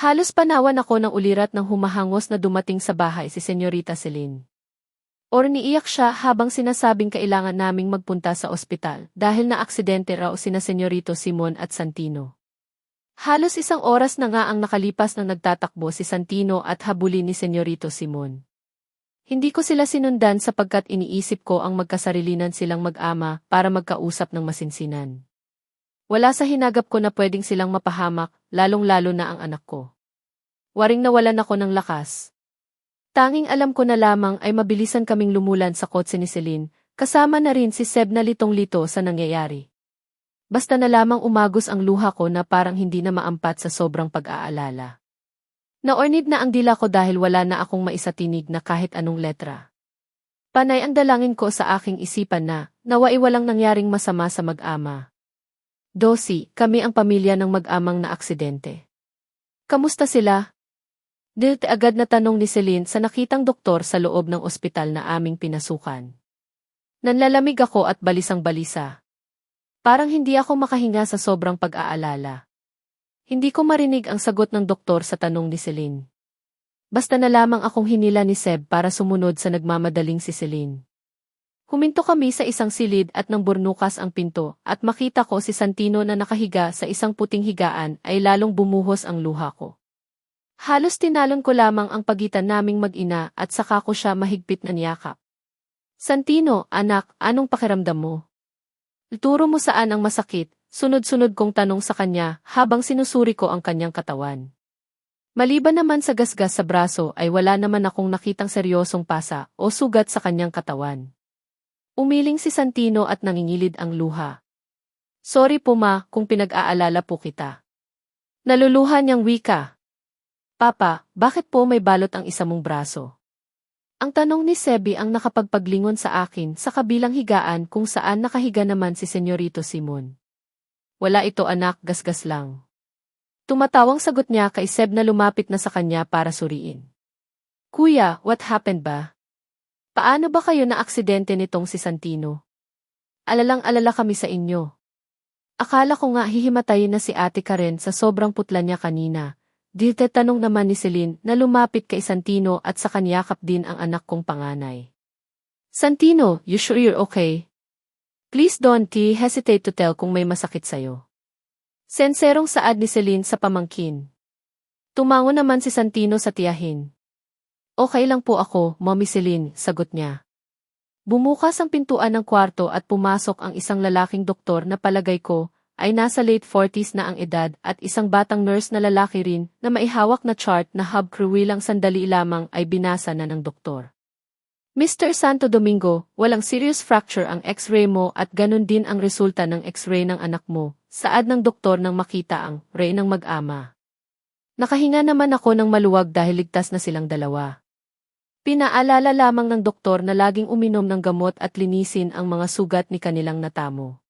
Halos panawan ako ng ulirat nang humahangos na dumating sa bahay si Senyorita Celine. Niiyak siya habang sinasabing kailangan naming magpunta sa ospital dahil na aksidente raw sina Senyorito Simon at Santino. Halos 1 oras na nga ang nakalipas nang nagtatakbo si Santino at habulin ni Senyorito Simon. Hindi ko sila sinundan sapagkat iniisip ko ang magkasarilinan silang mag-ama para magkausap ng masinsinan. Wala sa hinagap ko na pwedeng silang mapahamak, lalong-lalo na ang anak ko. Waring nawalan ako ng lakas. Tanging alam ko na lamang ay mabilisan kaming lumulan sa kotse ni Celine, kasama na rin si Seb na litong-lito sa nangyayari. Basta na lamang umagos ang luha ko na parang hindi na maampat sa sobrang pag-aalala. Naornid na ang dila ko dahil wala na akong maisatinig na kahit anong letra. Panay ang dalangin ko sa aking isipan na, nawa'y walang nangyaring masama sa mag-ama. Dosi, kami ang pamilya ng mag-amang na aksidente. Kamusta sila? Dilte agad na tanong ni Celine sa nakitang doktor sa loob ng ospital na aming pinasukan. Nanlalamig ako at balisang-balisa. Parang hindi ako makahinga sa sobrang pag-aalala. Hindi ko marinig ang sagot ng doktor sa tanong ni Celine. Basta na lamang akong hinila ni Seb para sumunod sa nagmamadaling si Celine. Huminto kami sa isang silid at nang burnukas ang pinto at makita ko si Santino na nakahiga sa isang puting higaan ay lalong bumuhos ang luha ko. Halos tinalon ko lamang ang pagitan naming mag-ina at saka ko siya mahigpit na niyakap. Santino, anak, anong pakiramdam mo? Ituro mo saan ang masakit, sunod-sunod kong tanong sa kanya habang sinusuri ko ang kanyang katawan. Maliban naman sa gasgas sa braso ay wala naman akong nakitang seryosong pasa o sugat sa kanyang katawan. Umiling si Santino at nangingilid ang luha. Sorry po ma kung pinag-aalala po kita. Naluluhan niyang wika. Papa, bakit po may balot ang isa mong braso? Ang tanong ni Sebi ang nakapagpaglingon sa akin sa kabilang higaan kung saan nakahiga naman si Senyorito Simon. Wala ito anak, gasgas lang. Tumatawang sagot niya kay Seb na lumapit na sa kanya para suriin. Kuya, what happened ba? Paano ba kayo na aksidente nitong si Santino? Alalang-alala kami sa inyo. Akala ko nga hihimatayin na si Ate Karen sa sobrang putla niya kanina. Dilte tanong naman ni Celine na lumapit kay Santino at sa kanyakap din ang anak kong panganay. Santino, you sure you're okay? Please don't hesitate to tell kung may masakit sa'yo. Senserong saad ni Celine sa pamangkin. Tumango naman si Santino sa tiyahin. Okay lang po ako, Mommy Celine, sagot niya. Bumukas ang pintuan ng kwarto at pumasok ang isang lalaking doktor na palagay ko ay nasa late 40s na ang edad at isang batang nurse na lalaki rin na maihawak na chart na hub-crewilang sandali lamang ay binasa na ng doktor. Mr. Santo Domingo, walang serious fracture ang x-ray mo at ganun din ang resulta ng x-ray ng anak mo, saad ng doktor nang makita ang ray ng mag-ama. Nakahinga naman ako ng maluwag dahil ligtas na silang dalawa. Pinaalala lamang ng doktor na laging uminom ng gamot at linisin ang mga sugat ni kanilang natamo.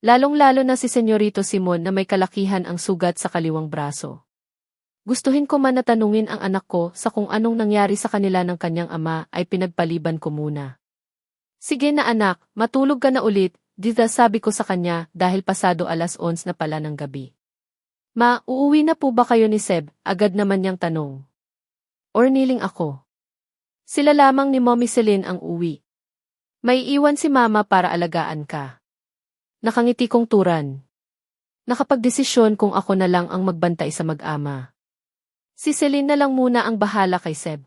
Lalong-lalo na si Senyorito Simon na may kalakihan ang sugat sa kaliwang braso. Gustuhin ko man na tanungin ang anak ko sa kung anong nangyari sa kanila ng kanyang ama ay pinagpaliban ko muna. Sige na anak, matulog ka na ulit, dita sabi ko sa kanya dahil pasado 11:00 na pala ng gabi. Ma, uuwi na po ba kayo ni Seb? Agad naman niyang tanong. Or niling ako. Sila lamang ni Mommy Celine ang uwi. May iwan si Mama para alagaan ka. Nakangiti kong turan. Nakapagdesisyon kung ako na lang ang magbantay sa mag-ama. Si Celine na lang muna ang bahala kay Seb.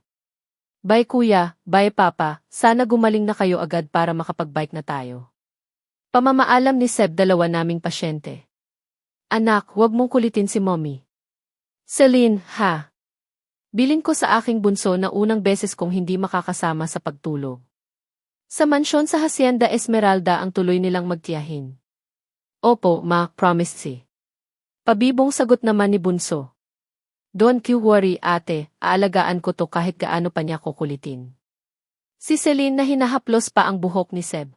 Bye kuya, bye papa, sana gumaling na kayo agad para makapag-bike na tayo. Pamamaalam ni Seb dalawa naming pasyente. Anak, huwag mong kulitin si Mommy. Celine, ha? Bilin ko sa aking bunso na unang beses kong hindi makakasama sa pagtulog. Sa mansyon sa Hacienda Esmeralda ang tuloy nilang magtiyahin. Opo, ma, promised si. Pabibong sagot naman ni bunso. Don't you worry ate, aalagaan ko to kahit gaano pa niya kukulitin. Si Celine na hinahaplos pa ang buhok ni Seb.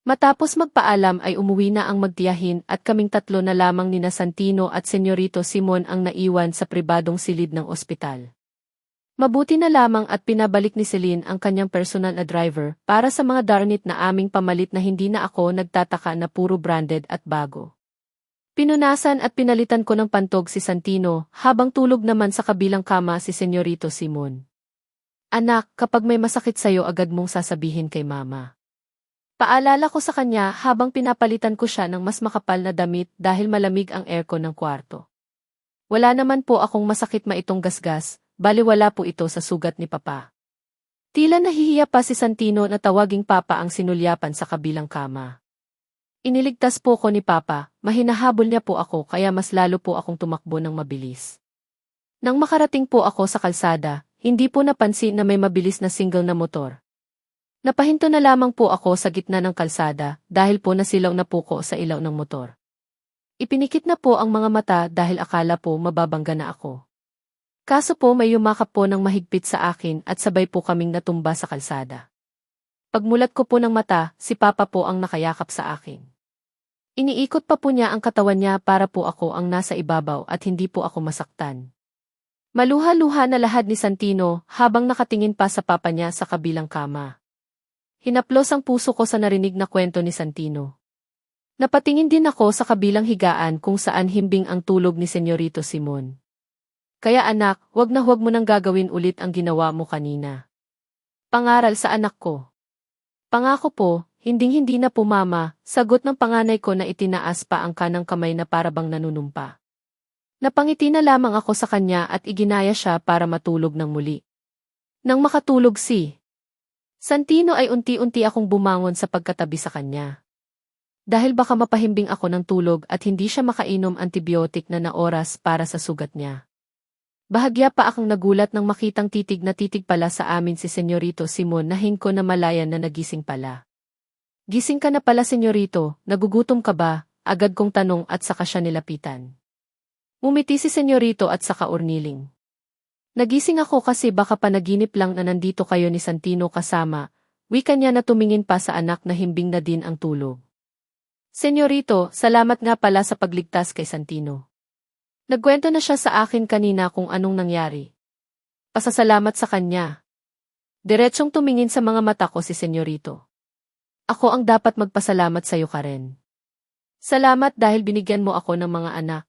Matapos magpaalam ay umuwi na ang magtiyahin at kaming tatlo na lamang nina Santino at Senyorito Simon ang naiwan sa pribadong silid ng ospital. Mabuti na lamang at pinabalik ni Celine ang kanyang personal na driver para sa mga darnit na aming pamalit na hindi na ako nagtataka na puro branded at bago. Pinunasan at pinalitan ko ng pantog si Santino, habang tulog naman sa kabilang kama si Senyorito Simon. Anak, kapag may masakit sa'yo agad mong sasabihin kay mama. Paalala ko sa kanya habang pinapalitan ko siya ng mas makapal na damit dahil malamig ang aircon ng kwarto. Wala naman po akong masakit maitong gasgas, baliwala po ito sa sugat ni Papa. Tila nahihiya pa si Santino na tawaging Papa ang sinulyapan sa kabilang kama. Iniligtas po ko ni Papa, mahinahabol niya po ako kaya mas lalo po akong tumakbo ng mabilis. Nang makarating po ako sa kalsada, hindi po napansin na may mabilis na single na motor. Napahinto na lamang po ako sa gitna ng kalsada dahil po nasilaw na po ko sa ilaw ng motor. Ipinikit na po ang mga mata dahil akala po mababangga na ako. Kaso po may yumakap po ng mahigpit sa akin at sabay po kaming natumba sa kalsada. Pagmulat ko po ng mata, si Papa po ang nakayakap sa akin. Iniikot pa po niya ang katawan niya para po ako ang nasa ibabaw at hindi po ako masaktan. Maluha-luha na lahad ni Santino habang nakatingin pa sa papa niya sa kabilang kama. Hinaplos ang puso ko sa narinig na kwento ni Santino. Napatingin din ako sa kabilang higaan kung saan himbing ang tulog ni Senyorito Simon. Kaya anak, wag na huwag mo nang gagawin ulit ang ginawa mo kanina. Pangaral sa anak ko. Pangako po, hinding-hindi na po mama, sagot ng panganay ko na itinaas pa ang kanang kamay na parabang nanunumpa. Napangiti na lamang ako sa kanya at iginaya siya para matulog ng muli. Nang makatulog si Santino ay unti-unti akong bumangon sa pagkatabi sa kanya. Dahil baka mapahimbing ako ng tulog at hindi siya makainom antibiotic na oras para sa sugat niya. Bahagya pa akong nagulat nang makitang titig na titig pala sa amin si Senyorito Simon na hingko na malayan na nagising pala. Gising ka na pala Senyorito, nagugutom ka ba? Agad kong tanong at saka siya nilapitan. Umiti si Senyorito at saka urniling. Nagising ako kasi baka panaginip lang na nandito kayo ni Santino kasama, wika niya na tumingin pa sa anak na himbing na din ang tulog. Senyorito, salamat nga pala sa pagligtas kay Santino. Nagkwento na siya sa akin kanina kung anong nangyari. Pasasalamat sa kanya. Diretsong tumingin sa mga mata ko si Senyorito. Ako ang dapat magpasalamat sa iyo Karen. Salamat dahil binigyan mo ako ng mga anak.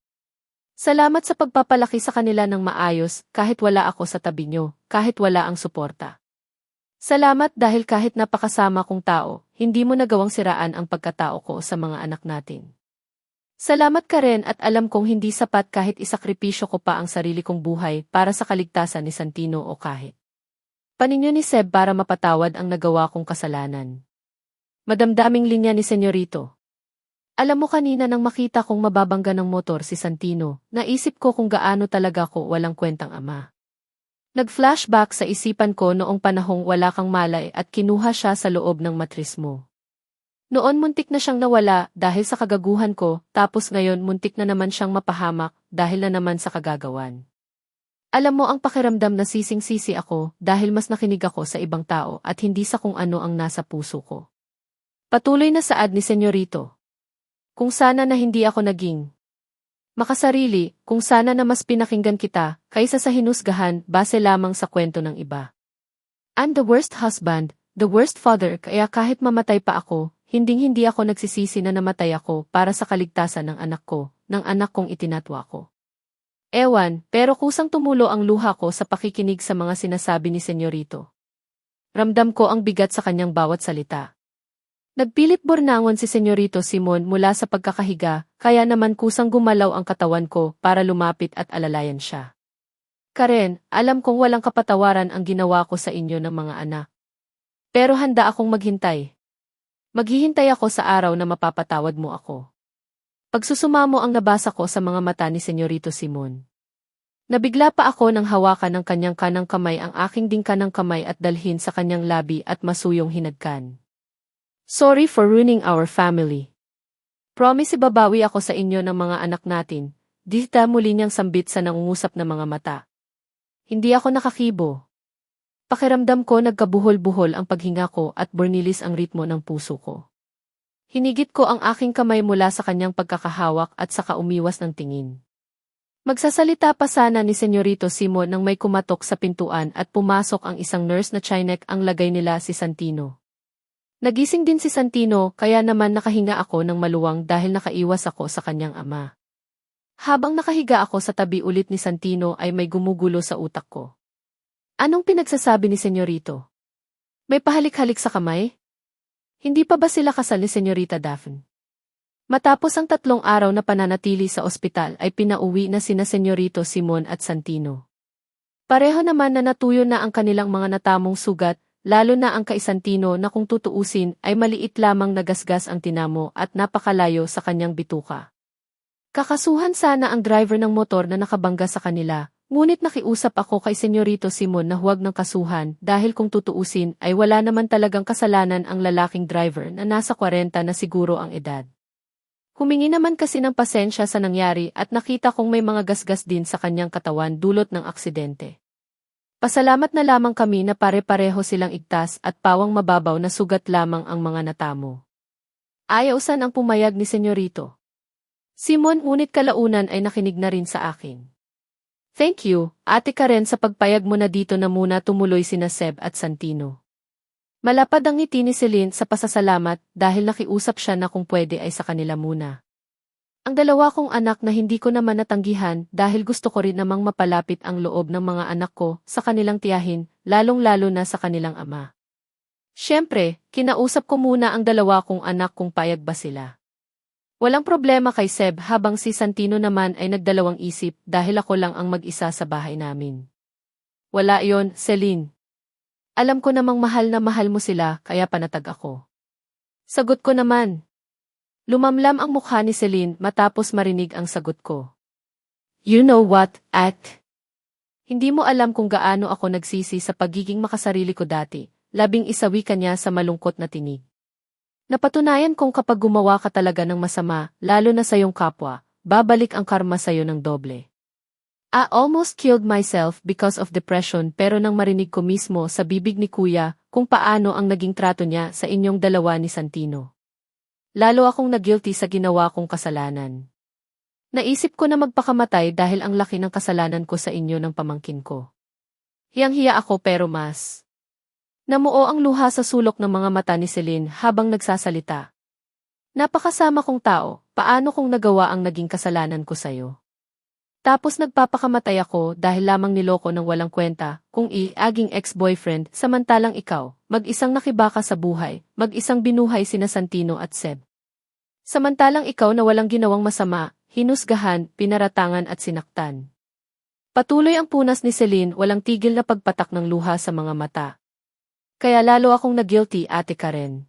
Salamat sa pagpapalaki sa kanila ng maayos kahit wala ako sa tabi niyo, kahit wala ang suporta. Salamat dahil kahit napakasama kong tao, hindi mo nagawang siraan ang pagkatao ko sa mga anak natin. Salamat ka rin at alam kong hindi sapat kahit isakripisyo ko pa ang sarili kong buhay para sa kaligtasan ni Santino o kahit paninyo ni Seb para mapatawad ang nagawa kong kasalanan. Madamdaming linya ni Senyorito. Alam mo kanina nang makita kong mababangga ng motor si Santino, naisip ko kung gaano talaga ko walang kwentang ama. Nag-flashback sa isipan ko noong panahong wala kang malay at kinuha siya sa loob ng matris mo. Noon muntik na siyang nawala dahil sa kagaguhan ko, tapos ngayon muntik na naman siyang mapahamak dahil na naman sa kagagawan. Alam mo ang pakiramdam na sising-sisi ako dahil mas nakinig ako sa ibang tao at hindi sa kung ano ang nasa puso ko. Patuloy na saad ni Senyorito. Kung sana na hindi ako naging makasarili, kung sana na mas pinakinggan kita kaysa sa hinusgahan base lamang sa kwento ng iba. I'm the worst husband, the worst father kaya kahit mamatay pa ako, hinding-hindi ako nagsisisi na namatay ako para sa kaligtasan ng anak ko, ng anak kong itinatwa ko. Ewan, pero kusang tumulo ang luha ko sa pakikinig sa mga sinasabi ni Senyorito. Ramdam ko ang bigat sa kanyang bawat salita. Nagpilit bornangon si Senyorito Simon mula sa pagkakahiga, kaya naman kusang gumalaw ang katawan ko para lumapit at alalayan siya. Karen, alam kong walang kapatawaran ang ginawa ko sa inyo ng mga anak. Pero handa akong maghintay. Maghihintay ako sa araw na mapapatawad mo ako. Pagsusumamo ang nabasa ko sa mga mata ni Senyorito Simon. Nabigla pa ako nang hawakan ng kanyang kanang kamay ang aking ding kanang kamay at dalhin sa kanyang labi at masuyong hinagkan. Sorry for ruining our family. Promise ibabawi ako sa inyo ng mga anak natin, dita muli niyang sambit sa nangungusap na mga mata. Hindi ako nakakibo. Pakiramdam ko nagkabuhol-buhol ang paghinga ko at bornilis ang ritmo ng puso ko. Hinigit ko ang aking kamay mula sa kanyang pagkakahawak at saka umiwas ng tingin. Magsasalita pa sana ni Senyorito Simon nang may kumatok sa pintuan at pumasok ang isang nurse na chinek ang lagay nila si Santino. Nagising din si Santino kaya naman nakahinga ako ng maluwang dahil nakaiwas ako sa kanyang ama. Habang nakahiga ako sa tabi ulit ni Santino ay may gumugulo sa utak ko. Anong pinagsasabi ni Senyorito? May pahalik-halik sa kamay? Hindi pa ba sila kasal ni Senyorita Daphne? Matapos ang 3 araw na pananatili sa ospital ay pinauwi na sina Senyorito Simon at Santino. Pareho naman na natuyo na ang kanilang mga natamong sugat, lalo na ang kay Santino na kung tutuusin ay maliit lamang na gasgas ang tinamo at napakalayo sa kanyang bituka. Kakasuhan sana ang driver ng motor na nakabangga sa kanila, ngunit nakiusap ako kay Senyorito Simon na huwag ng kasuhan dahil kung tutuusin ay wala naman talagang kasalanan ang lalaking driver na nasa 40 na siguro ang edad. Humingi naman kasi ng pasensya sa nangyari at nakita kong may mga gasgas din sa kanyang katawan dulot ng aksidente. Pasalamat na lamang kami na pare-pareho silang igtas at pawang mababaw na sugat lamang ang mga natamo. Ayausan ang pumayag ni Senyorito Simon ngunit kalaunan ay nakinig na rin sa akin. Thank you, Ate Karen sa pagpayag mo na dito na muna tumuloy sina Seb at Santino. Malapad ang ngiti ni Celine sa pasasalamat dahil nakiusap siya na kung pwede ay sa kanila muna. Ang 2 kong anak na hindi ko naman natanggihan dahil gusto ko rin namang mapalapit ang loob ng mga anak ko sa kanilang tiyahin, lalong-lalo na sa kanilang ama. Siyempre, kinausap ko muna ang 2 kong anak kung payag ba sila. Walang problema kay Seb habang si Santino naman ay nagdalawang isip dahil ako lang ang mag-isa sa bahay namin. Wala yon, Celine. Alam ko namang mahal na mahal mo sila kaya panatag ako. Sagot ko naman. Lumamlam ang mukha ni Celine matapos marinig ang sagot ko. You know what, At? Hindi mo alam kung gaano ako nagsisi sa pagiging makasarili ko dati, 11 wika niya sa malungkot na tinig. Napatunayan kong kapag gumawa ka talaga ng masama, lalo na sa iyong kapwa, babalik ang karma sa iyo ng doble. I almost killed myself because of depression pero nang marinig ko mismo sa bibig ni Kuya kung paano ang naging trato niya sa inyong 2 ni Santino. Lalo akong na-guilty sa ginawa kong kasalanan. Naisip ko na magpakamatay dahil ang laki ng kasalanan ko sa inyo ng pamangkin ko. Hiyang-hiya ako pero mas. Namuo ang luha sa sulok ng mga mata ni Celine habang nagsasalita. Napakasama kong tao, paano kong nagawa ang naging kasalanan ko sa'yo? Tapos nagpapakamatay ako dahil lamang niloko ng walang kwenta kung aging ex-boyfriend samantalang ikaw, mag-isang nakibaka sa buhay, mag-isang binuhay sina Santino at Seb. Samantalang ikaw na walang ginawang masama, hinusgahan, pinaratangan at sinaktan. Patuloy ang punas ni Celine walang tigil na pagpatak ng luha sa mga mata. Kaya lalo akong na-guilty, Ate Karen.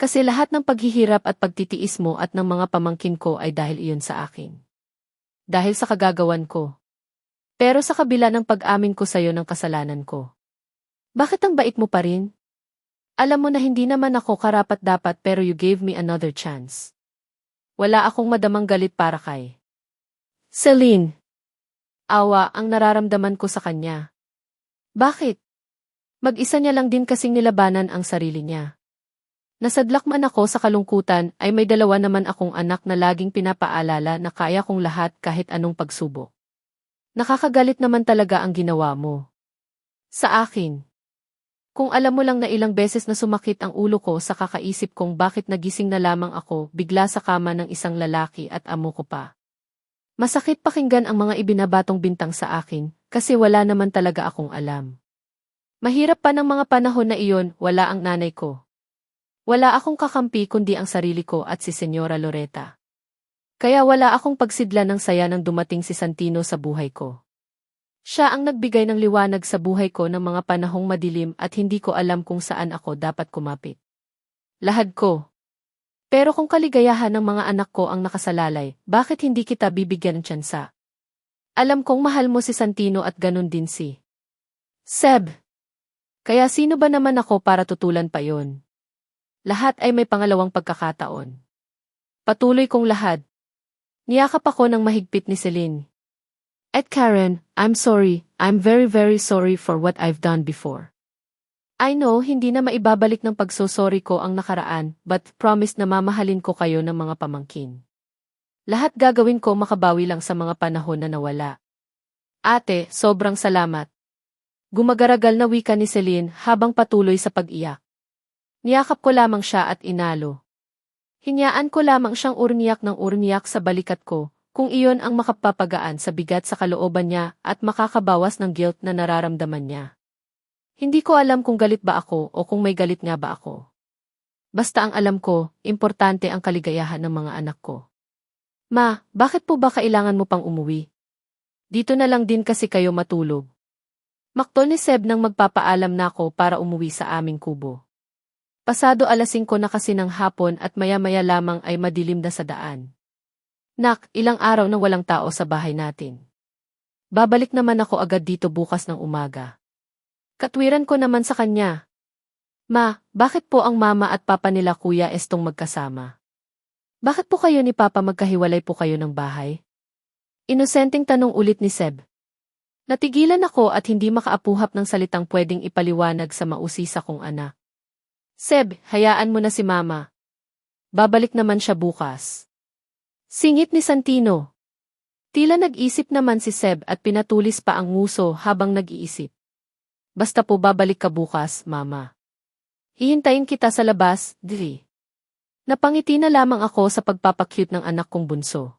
Kasi lahat ng paghihirap at pagtitiis mo at ng mga pamangkin ko ay dahil iyon sa akin. Dahil sa kagagawan ko. Pero sa kabila ng pag-amin ko sa'yo ng kasalanan ko. Bakit ang bait mo pa rin? Alam mo na hindi naman ako karapat-dapat pero you gave me another chance. Wala akong madamang galit para kay Celine. Awa ang nararamdaman ko sa kanya. Bakit? Mag-isa niya lang din kasing nilabanan ang sarili niya. Nasadlak man ako sa kalungkutan ay may 2 naman akong anak na laging pinapaalala na kaya kong lahat kahit anong pagsubok. Nakakagalit naman talaga ang ginawa mo. Sa akin. Kung alam mo lang na ilang beses na sumakit ang ulo ko sa kakaisip kong bakit nagising na lamang ako bigla sa kama ng isang lalaki at amo ko pa. Masakit pakinggan ang mga ibinabatong bintang sa akin kasi wala naman talaga akong alam. Mahirap pa ng mga panahon na iyon, wala ang nanay ko. Wala akong kakampi kundi ang sarili ko at si Senyora Loretta. Kaya wala akong pagsidla ng saya nang dumating si Santino sa buhay ko. Siya ang nagbigay ng liwanag sa buhay ko ng mga panahong madilim at hindi ko alam kung saan ako dapat kumapit. Lahad ko. Pero kung kaligayahan ng mga anak ko ang nakasalalay, bakit hindi kita bibigyan ng tsansa? Alam kong mahal mo si Santino at ganun din si Seb. Kaya sino ba naman ako para tutulan pa yon? Lahat ay may pangalawang pagkakataon. Patuloy kong lahad. Niyakap ako ng mahigpit ni Celine. At Karen, I'm sorry, I'm very very sorry for what I've done before. I know hindi na maibabalik ng pagsosorry ko ang nakaraan, but promise na mamahalin ko kayo ng mga pamangkin. Lahat gagawin ko makabawi lang sa mga panahon na nawala. Ate, sobrang salamat. Gumagaragal na wika ni Celine habang patuloy sa pag-iyak. Niyakap ko lamang siya at inalo. Hinyaan ko lamang siyang urniyak sa balikat ko, kung iyon ang makapapagaan sa bigat sa kalooban niya at makakabawas ng guilt na nararamdaman niya. Hindi ko alam kung galit ba ako o kung may galit nga ba ako. Basta ang alam ko, importante ang kaligayahan ng mga anak ko. Ma, bakit po ba kailangan mo pang umuwi? Dito na lang din kasi kayo matulog. Maktol ni Seb nang magpapaalam na ako para umuwi sa aming kubo. Pasado 5:00 na kasi ng hapon at maya-maya lamang ay madilim na sa daan. Nak, ilang araw nang walang tao sa bahay natin. Babalik naman ako agad dito bukas ng umaga. Katwiran ko naman sa kanya. Ma, bakit po ang mama at papa nila Kuya Estong magkasama? Bakit po kayo ni Papa magkahiwalay po kayo ng bahay? Inosenteng tanong ulit ni Seb. Natigilan ako at hindi makaapuhap ng salitang pwedeng ipaliwanag sa mausisa kong anak. Seb, hayaan mo na si Mama. Babalik naman siya bukas. Singit ni Santino. Tila nag-isip naman si Seb at pinatulis pa ang nguso habang nag-iisip. Basta po babalik ka bukas, Mama. Hihintayin kita sa labas, Dili. Napangiti na lamang ako sa pagpapakyut ng anak kong bunso.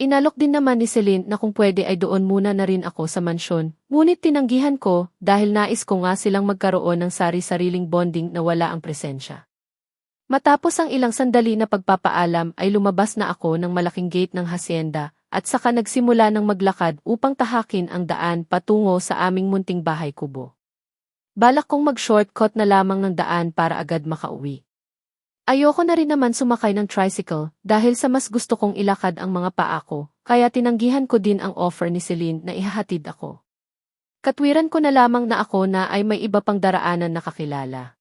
Inalok din naman ni Celine na kung pwede ay doon muna na rin ako sa mansyon, ngunit tinanggihan ko dahil nais ko nga silang magkaroon ng sari-sariling bonding na wala ang presensya. Matapos ang ilang sandali na pagpapaalam ay lumabas na ako ng malaking gate ng hacienda at saka nagsimula ng maglakad upang tahakin ang daan patungo sa aming munting bahay kubo. Balak kong mag-shortcut na lamang ng daan para agad makauwi. Ayoko na rin naman sumakay ng tricycle dahil sa mas gusto kong ilakad ang mga paa ko, kaya tinanggihan ko din ang offer ni Celine na ihahatid ako. Katwiran ko na lamang na ako na ay may iba pang daraanan na kakilala.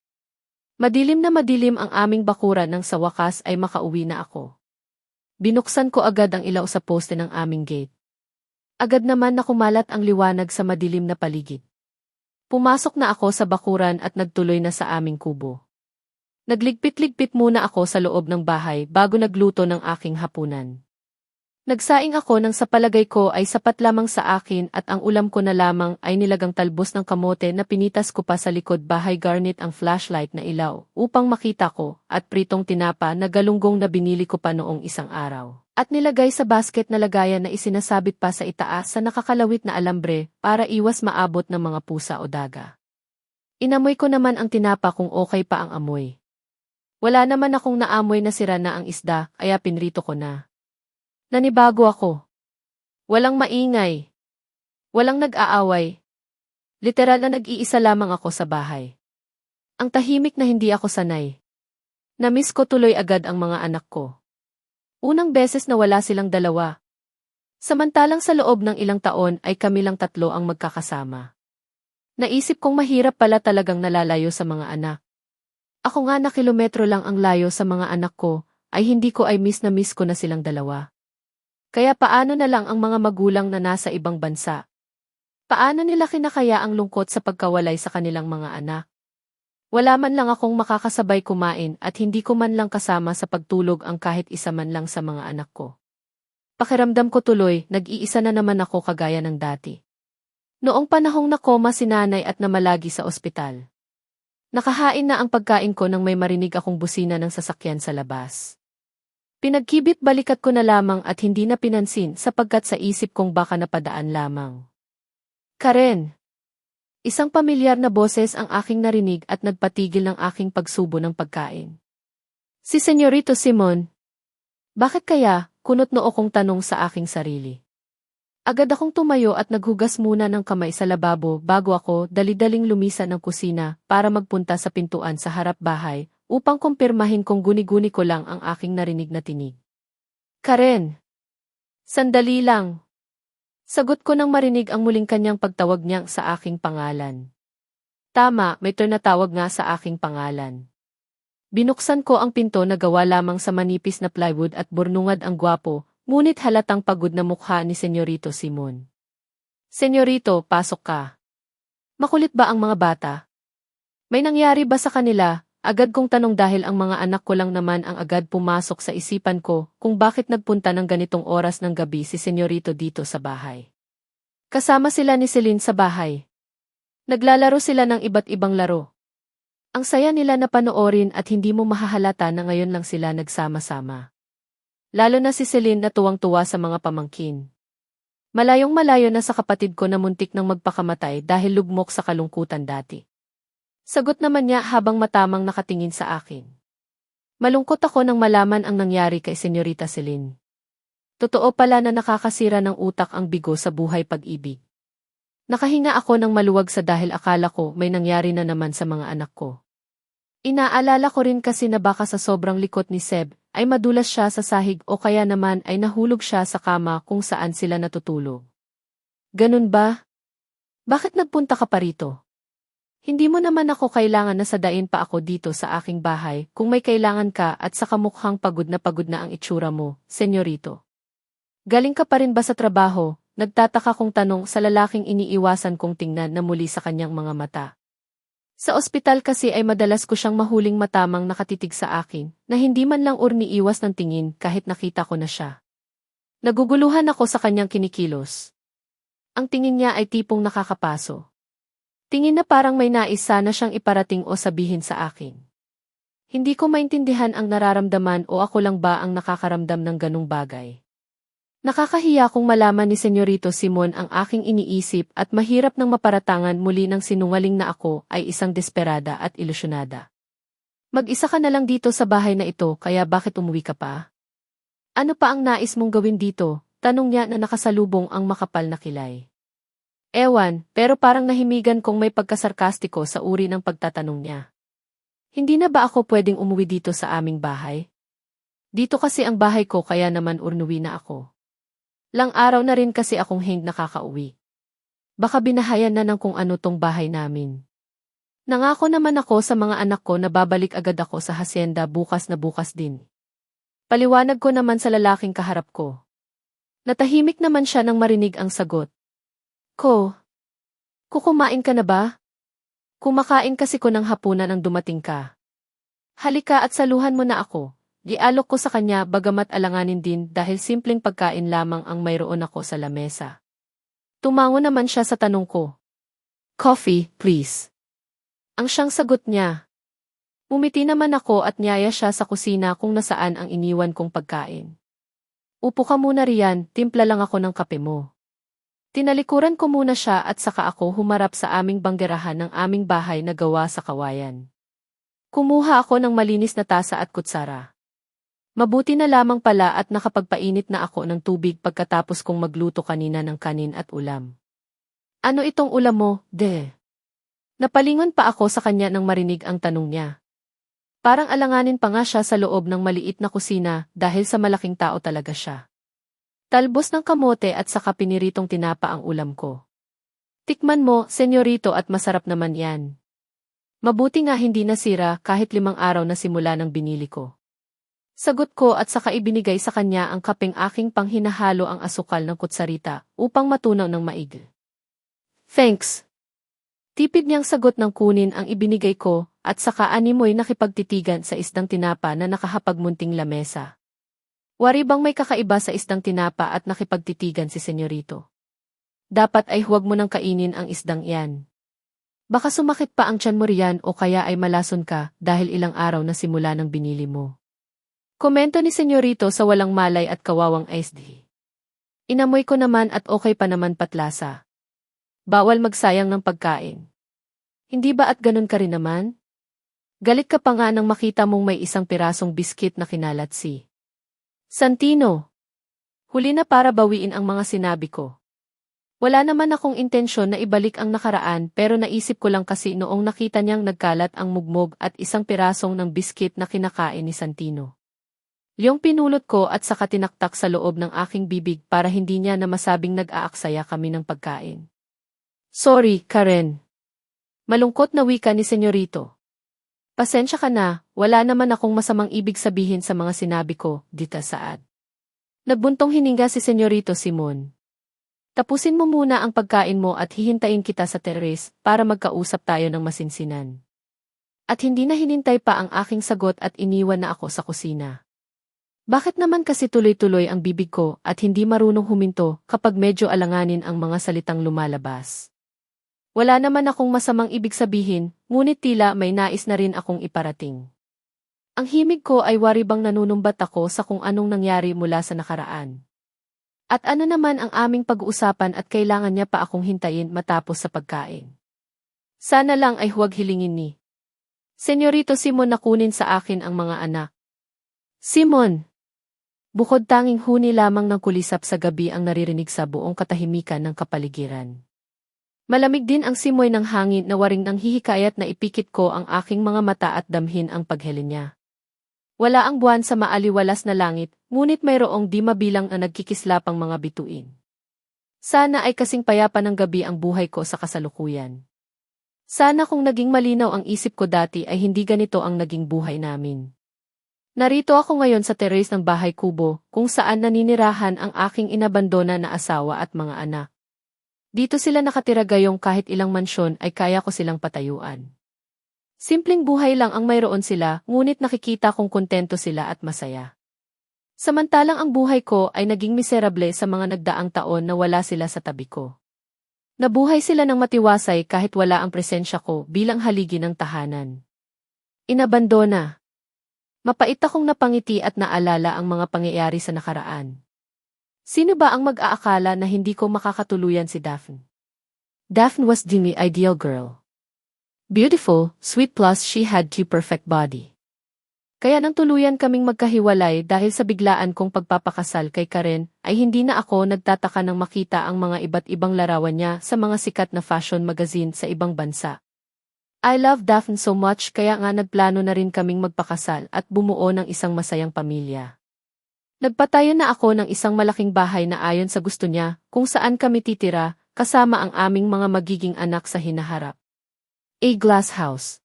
Madilim ang aming bakuran nang sa wakas ay makauwi na ako. Binuksan ko agad ang ilaw sa poste ng aming gate. Agad naman na kumalat ang liwanag sa madilim na paligid. Pumasok na ako sa bakuran at nagtuloy na sa aming kubo. Nagligpit-ligpit muna ako sa loob ng bahay bago nagluto ng aking hapunan. Nagsaing ako nang sa palagay ko ay sapat lamang sa akin at ang ulam ko na lamang ay nilagang talbos ng kamote na pinitas ko pa sa likod bahay garnit ang flashlight na ilaw upang makita ko at pritong tinapa na galunggong na binili ko pa noong isang araw. At nilagay sa basket na lagayan na isinasabit pa sa itaas sa nakakalawit na alambre para iwas maabot ng mga pusa o daga. Inamoy ko naman ang tinapa kung okay pa ang amoy. Wala naman akong naamoy na sira na ang isda kaya pinrito ko na. Nanibago ako. Walang maingay. Walang nag-aaway. Literal na nag-iisa lamang ako sa bahay. Ang tahimik na hindi ako sanay. Namiss ko tuloy agad ang mga anak ko. Unang beses na wala silang dalawa. Samantalang sa loob ng ilang taon ay kami lang tatlo ang magkakasama. Naisip kong mahirap pala talagang nalalayo sa mga anak. Ako nga na kilometro lang ang layo sa mga anak ko, ay hindi ko ay miss ko na silang dalawa. Kaya paano na lang ang mga magulang na nasa ibang bansa? Paano nila kinakaya ang lungkot sa pagkawalay sa kanilang mga anak? Wala man lang akong makakasabay kumain at hindi ko man lang kasama sa pagtulog ang kahit isa man lang sa mga anak ko. Pakiramdam ko tuloy, nag-iisa na naman ako kagaya ng dati. Noong panahong nakoma si nanay at namalagi sa ospital. Nakahain na ang pagkain ko nang may marinig akong busina ng sasakyan sa labas. Pinagkibit balikat ko na lamang at hindi na pinansin sapagkat sa isip kong baka napadaan lamang. Karen! Isang pamilyar na boses ang aking narinig at nagpatigil ng aking pagsubo ng pagkain. Si Senyorito Simon. Bakit kaya? Kunot noo kong tanong sa aking sarili. Agad akong tumayo at naghugas muna ng kamay sa lababo bago ako dali-daling lumisan ng kusina para magpunta sa pintuan sa harap bahay upang kumpirmahin kung guni-guni ko lang ang aking narinig na tinig. Karen! Sandali lang. Sagot ko nang marinig ang muling kanyang pagtawag niyang sa aking pangalan. Tama, may tinatawag nga sa aking pangalan. Binuksan ko ang pinto na gawa lamang sa manipis na plywood at burnungad ang gwapo, ngunit halatang pagod na mukha ni Senyorito Simon. Senyorito, pasok ka. Makulit ba ang mga bata? May nangyari ba sa kanila? Agad kong tanong dahil ang mga anak ko lang naman ang agad pumasok sa isipan ko kung bakit nagpunta ng ganitong oras ng gabi si Senyorito dito sa bahay. Kasama sila ni Celine sa bahay. Naglalaro sila ng iba't ibang laro. Ang saya nila na panoorin at hindi mo mahahalata na ngayon lang sila nagsama-sama. Lalo na si Celine na tuwang-tuwa sa mga pamangkin. Malayong malayo na sa kapatid ko na muntik nang magpakamatay dahil lugmok sa kalungkutan dati. Sagot naman niya habang matamang nakatingin sa akin. Malungkot ako nang malaman ang nangyari kay Senyorita Celine. Totoo pala na nakakasira ng utak ang bigo sa buhay pag-ibig. Nakahinga ako ng maluwag sa dahil akala ko may nangyari na naman sa mga anak ko. Inaalala ko rin kasi na baka sa sobrang likot ni Seb, ay madulas siya sa sahig o kaya naman ay nahulog siya sa kama kung saan sila natutulog. Ganun ba? Bakit nagpunta ka pa rito? Hindi mo naman ako kailangan na sadain pa ako dito sa aking bahay kung may kailangan ka at sa kamukhang pagod na ang itsura mo, senyorito. Galing ka pa rin ba sa trabaho? Nagtataka kong tanong sa lalaking iniiwasan kong tingnan na muli sa kanyang mga mata. Sa ospital kasi ay madalas ko siyang mahuling matamang nakatitig sa akin, na hindi man lang urniiwas ng tingin kahit nakita ko na siya. Naguguluhan ako sa kanyang kinikilos. Ang tingin niya ay tipong nakakapaso. Tingin na parang may nais sana siyang iparating o sabihin sa akin. Hindi ko maintindihan ang nararamdaman o ako lang ba ang nakakaramdam ng ganung bagay. Nakakahiya kung malaman ni Senyorito Simon ang aking iniisip at mahirap nang maparatangan muli ng sinungaling na ako ay isang desperada at ilusyonada. Mag-isa ka na lang dito sa bahay na ito kaya bakit umuwi ka pa? Ano pa ang nais mong gawin dito? Tanong niya na nakasalubong ang makapal na kilay. Ewan, pero parang nahimigan kong may pagkasarkastiko sa uri ng pagtatanong niya. Hindi na ba ako pwedeng umuwi dito sa aming bahay? Dito kasi ang bahay ko kaya naman urnuwi na ako. Lang araw na rin kasi akong nakakauwi. Baka binahayan na ng kung ano tong bahay namin. Nangako naman ako sa mga anak ko na babalik agad ako sa hacienda bukas na bukas din. Paliwanag ko naman sa lalaking kaharap ko. Natahimik naman siya nang marinig ang sagot. Kukumain ka na ba? Kumakain kasi ko ng hapunan ang dumating ka. Halika at saluhan mo na ako. Gialok ko sa kanya bagamat alanganin din dahil simpleng pagkain lamang ang mayroon ako sa lamesa. Tumango naman siya sa tanong ko. Coffee, please. Ang siyang sagot niya. Umiti naman ako at niyaya siya sa kusina kung nasaan ang iniwan kong pagkain. Upo ka muna riyan, timpla lang ako ng kape mo. Tinalikuran ko muna siya at saka ako humarap sa aming banggerahan ng aming bahay na gawa sa kawayan. Kumuha ako ng malinis na tasa at kutsara. Mabuti na lamang pala at nakapagpainit na ako ng tubig pagkatapos kong magluto kanina ng kanin at ulam. Ano itong ulam mo, de? Napalingon pa ako sa kanya nang marinig ang tanong niya. Parang alanganin pa nga siya sa loob ng maliit na kusina dahil sa malaking tao talaga siya. Talbos ng kamote at saka piniritong tinapa ang ulam ko. Tikman mo, senyorito at masarap naman yan. Mabuti nga hindi nasira kahit 5 araw na simula ng binili ko. Sagot ko at saka ibinigay sa kanya ang kapeng aking panghinahalo ang asukal ng kutsarita upang matunaw ng maigi. Thanks. Tipid niyang sagot ng kunin ang ibinigay ko at saka animoy nakipagtitigan sa isdang tinapa na nakahapagmunting lamesa. Wari bang may kakaiba sa isdang tinapa at nakipagtitigan si senyorito? Dapat ay huwag mo nang kainin ang isdang iyan. Baka sumakit pa ang tiyan mo riyan o kaya ay malason ka dahil ilang araw na simula ng binili mo. Komento ni senyorito sa walang malay at kawawang SD. Inamoy ko naman at okay pa naman patlasa. Bawal magsayang ng pagkain. Hindi ba at ganun ka rin naman? Galit ka pa nga nang makita mong may isang pirasong biskit na kinalat si Santino. Huli na para bawiin ang mga sinabi ko. Wala naman akong intensyon na ibalik ang nakaraan pero naisip ko lang kasi noong nakita niyang nagkalat ang mugmog at isang pirasong ng biskit na kinakain ni Santino. Yung pinulot ko at saka tinaktak sa loob ng aking bibig para hindi niya na masabing nag-aaksaya kami ng pagkain. Sorry, Karen. Malungkot na wika ni senyorito. Pasensya ka na, wala naman akong masamang ibig sabihin sa mga sinabi ko, Dita Saad. Nagbuntong hininga si senyorito Simon. Tapusin mo muna ang pagkain mo at hihintayin kita sa terrace para magkausap tayo ng masinsinan. At hindi na hinintay pa ang aking sagot at iniwan na ako sa kusina. Bakit naman kasi tuloy-tuloy ang bibig ko at hindi marunong huminto kapag medyo alanganin ang mga salitang lumalabas? Wala naman akong masamang ibig sabihin, ngunit tila may nais na rin akong iparating. Ang himig ko ay wari bang nanunumbat ako sa kung anong nangyari mula sa nakaraan. At ano naman ang aming pag-uusapan at kailangan niya pa akong hintayin matapos sa pagkain. Sana lang ay huwag hilingin ni Senyorito Simon na kunin sa akin ang mga anak. Simon! Bukod tanging huni lamang ng kulisap sa gabi ang naririnig sa buong katahimikan ng kapaligiran. Malamig din ang simoy ng hangin na waring nang hihikayat na ipikit ko ang aking mga mata at damhin ang pagheli niya. Wala ang buwan sa maaliwalas na langit, ngunit mayroong di mabilang na nagkikislapang mga bituin. Sana ay kasing payapa ng gabi ang buhay ko sa kasalukuyan. Sana kung naging malinaw ang isip ko dati ay hindi ganito ang naging buhay namin. Narito ako ngayon sa terrace ng bahay kubo, kung saan naninirahan ang aking inabandona na asawa at mga anak. Dito sila nakatira gayong kahit ilang mansyon ay kaya ko silang patayuan. Simpleng buhay lang ang mayroon sila, ngunit nakikita kong kontento sila at masaya. Samantalang ang buhay ko ay naging miserable sa mga nagdaang taon na wala sila sa tabi ko. Nabuhay sila ng matiwasay kahit wala ang presensya ko bilang haligi ng tahanan. Inabandona. Mapait akong napangiti at naalala ang mga pangyayari sa nakaraan. Sino ba ang mag-aakala na hindi ko makakatuluyan si Daphne? Daphne was the ideal girl. Beautiful, sweet plus she had the perfect body. Kaya nang tuluyan kaming magkahiwalay dahil sa biglaan kong pagpapakasal kay Karen, ay hindi na ako nagtataka nang makita ang mga iba't ibang larawan niya sa mga sikat na fashion magazine sa ibang bansa. I love Daphne so much kaya nga nagplano na rin kaming magpakasal at bumuo ng isang masayang pamilya. Nagpatayo na ako ng isang malaking bahay na ayon sa gusto niya, kung saan kami titira, kasama ang aming mga magiging anak sa hinaharap. A glass house.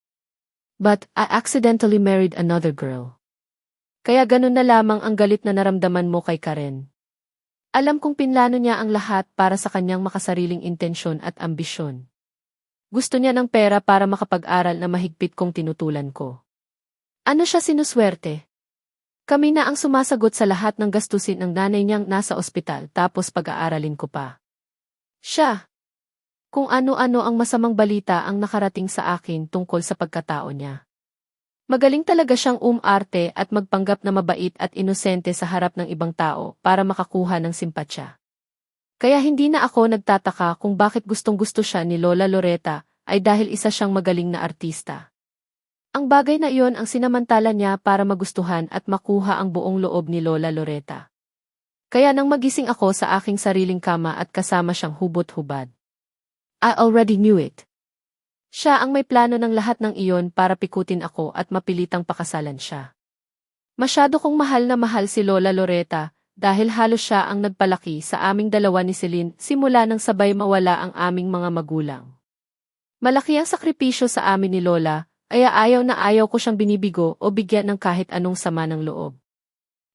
But I accidentally married another girl. Kaya ganun na lamang ang galit na naramdaman mo kay Karen. Alam kong pinlano niya ang lahat para sa kanyang makasariling intensyon at ambisyon. Gusto niya ng pera para makapag-aral na mahigpit kong tinutulan ko. Ano siya sinuswerte? Kami na ang sumasagot sa lahat ng gastusin ng nanay niyang nasa ospital tapos pag-aaralin ko pa. Siya. Kung ano-ano ang masamang balita ang nakarating sa akin tungkol sa pagkatao niya. Magaling talaga siyang umarte at magpanggap na mabait at inosente sa harap ng ibang tao para makakuha ng simpatsya. Kaya hindi na ako nagtataka kung bakit gustong-gusto siya ni Lola Loretta ay dahil isa siyang magaling na artista. Ang bagay na iyon ang sinamantala niya para magustuhan at makuha ang buong loob ni Lola Loretta. Kaya nang magising ako sa aking sariling kama at kasama siyang hubot-hubad. I already knew it. Siya ang may plano ng lahat ng iyon para pikutin ako at mapilitang pakasalan siya. Masyado kong mahal na mahal si Lola Loretta dahil halos siya ang nagpalaki sa aming dalawa ni Celine simula nang sabay mawala ang aming mga magulang. Malaki ang sakripisyo sa amin ni Lola, kaya ayaw na ayaw ko siyang binibigo o bigyan ng kahit anong sama ng loob.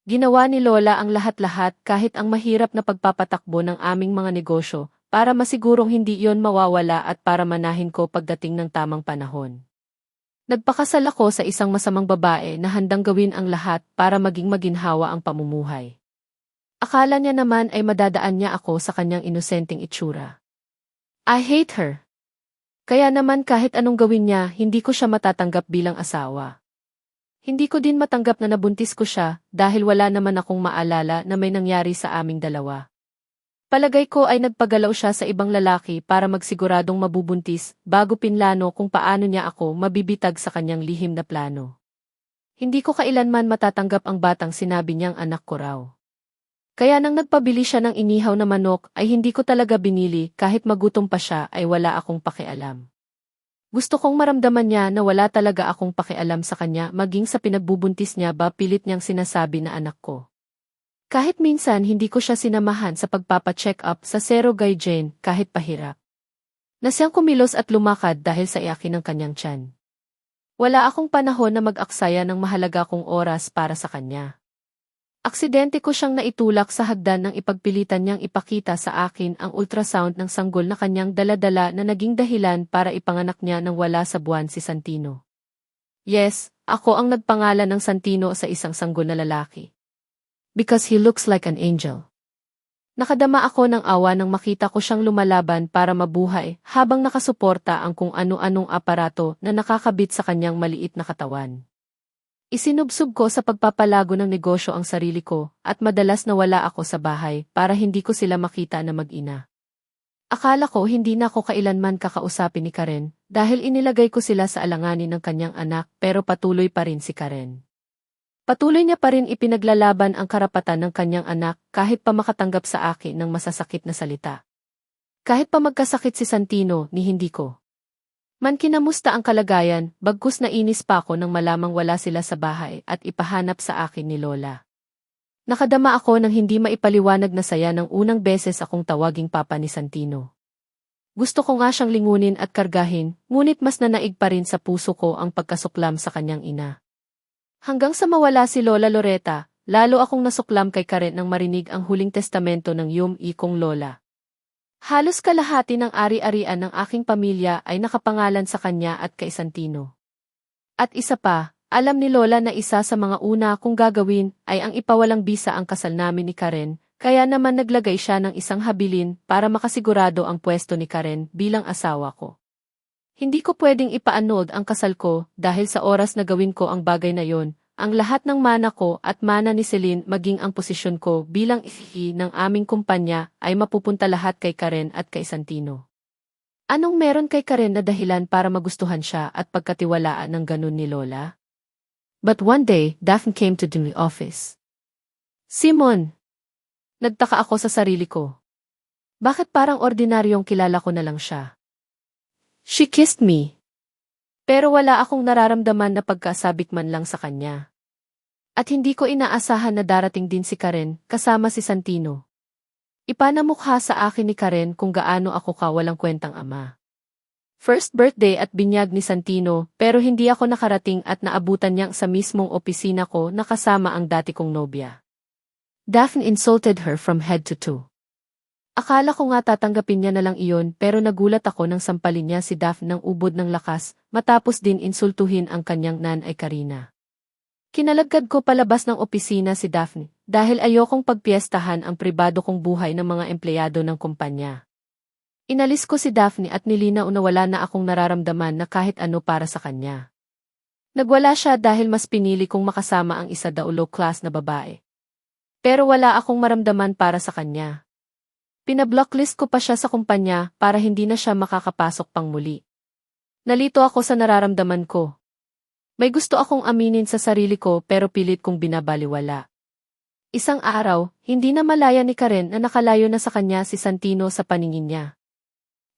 Ginawa ni Lola ang lahat-lahat kahit ang mahirap na pagpapatakbo ng aming mga negosyo, para masigurong hindi iyon mawawala at para manahin ko pagdating ng tamang panahon. Nagpakasal ako sa isang masamang babae na handang gawin ang lahat para maging maginhawa ang pamumuhay. Akala niya naman ay madadaan niya ako sa kanyang inosenteng itsura. I hate her. Kaya naman kahit anong gawin niya, hindi ko siya matatanggap bilang asawa. Hindi ko din matanggap na nabuntis ko siya dahil wala naman akong maalala na may nangyari sa aming dalawa. Palagay ko ay nagpagalaw siya sa ibang lalaki para magsiguradong mabubuntis bago pinlano kung paano niya ako mabibitag sa kanyang lihim na plano. Hindi ko kailanman matatanggap ang batang sinabi niyang anak ko raw. Kaya nang nagpabili siya ng inihaw na manok ay hindi ko talaga binili kahit magutom pa siya ay wala akong pakialam. Gusto kong maramdaman niya na wala talaga akong pakialam sa kanya maging sa pinagbubuntis niya ba pilit niyang sinasabi na anak ko. Kahit minsan hindi ko siya sinamahan sa pagpapacheck up sa Zero Guy Jane kahit pahirap. Nasiyang kumilos at lumakad dahil sa iyakin ng kanyang tiyan. Wala akong panahon na mag-aksaya ng mahalaga kong oras para sa kanya. Aksidente ko siyang naitulak sa hagdan nang ipagpilitan niyang ipakita sa akin ang ultrasound ng sanggol na kanyang dala-dala na naging dahilan para ipanganak niya nang wala sa buwan si Santino. Yes, ako ang nagpangalan ng Santino sa isang sanggol na lalaki. Because he looks like an angel. Nakadama ako ng awa nang makita ko siyang lumalaban para mabuhay habang nakasuporta ang kung ano-anong aparato na nakakabit sa kanyang maliit na katawan. Isinubsob ko sa pagpapalago ng negosyo ang sarili ko at madalas nawala ako sa bahay para hindi ko sila makita na mag-ina. Akala ko hindi na ako kailanman kakausapin ni Karen dahil inilagay ko sila sa alanganin ng kanyang anak pero patuloy pa rin si Karen. Patuloy niya pa rin ipinaglalaban ang karapatan ng kanyang anak kahit pa makatanggap sa akin ng masasakit na salita. Kahit pa magkasakit si Santino ni hindi ko man kinamusta ang kalagayan, bagkus nainis pa ako nang malamang wala sila sa bahay at ipahanap sa akin ni Lola. Nakadama ako ng hindi maipaliwanag na saya ng unang beses akong tawaging papa ni Santino. Gusto ko nga siyang lingunin at kargahin, ngunit mas nanaig pa rin sa puso ko ang pagkasuklam sa kanyang ina. Hanggang sa mawala si Lola Loretta, lalo akong nasuklam kay Karen nang marinig ang huling testamento ng kong lola. Halos kalahati ng ari-arian ng aking pamilya ay nakapangalan sa kanya at kay Santino. At isa pa, alam ni Lola na isa sa mga una kong gagawin ay ang ipawalang bisa ang kasal namin ni Karen, kaya naman naglagay siya ng isang habilin para makasigurado ang pwesto ni Karen bilang asawa ko. Hindi ko pwedeng ipaanod ang kasal ko dahil sa oras na gawin ko ang bagay na yon, ang lahat ng mana ko at mana ni Celine maging ang posisyon ko bilang ihi ng aming kumpanya ay mapupunta lahat kay Karen at kay Santino. Anong meron kay Karen na dahilan para magustuhan siya at pagkatiwalaan ng ganun ni Lola? But one day, Daphne came to the office. Simon! Nagtaka ako sa sarili ko. Bakit parang ordinaryong kilala ko na lang siya? She kissed me. Pero wala akong nararamdaman na pagkasabik man lang sa kanya. At hindi ko inaasahan na darating din si Karen kasama si Santino. Ipanamukha sa akin ni Karen kung gaano ako kawalang kwentang ama. First birthday at binyag ni Santino pero hindi ako nakarating at naabutan niyang sa mismong opisina ko na kasama ang dati kong nobya. Daphne insulted her from head to toe. Akala ko nga tatanggapin niya na lang iyon pero nagulat ako nang sampalin niya si Daphne ng ubod ng lakas matapos din insultuhin ang kanyang nanay Karina. Kinalagkad ko palabas ng opisina si Daphne dahil ayokong pagpiestahan ang pribado kong buhay ng mga empleyado ng kumpanya. Inalis ko si Daphne at nilinaw na wala na akong nararamdaman na kahit ano para sa kanya. Nagwala siya dahil mas pinili kong makasama ang isa daw low class na babae. Pero wala akong maramdaman para sa kanya. Pinablocklist ko pa siya sa kumpanya para hindi na siya makakapasok pang muli. Nalito ako sa nararamdaman ko. May gusto akong aminin sa sarili ko pero pilit kong binabaliwala. Isang araw, hindi na malaya ni Karen na nakalayo na sa kanya si Santino sa paningin niya.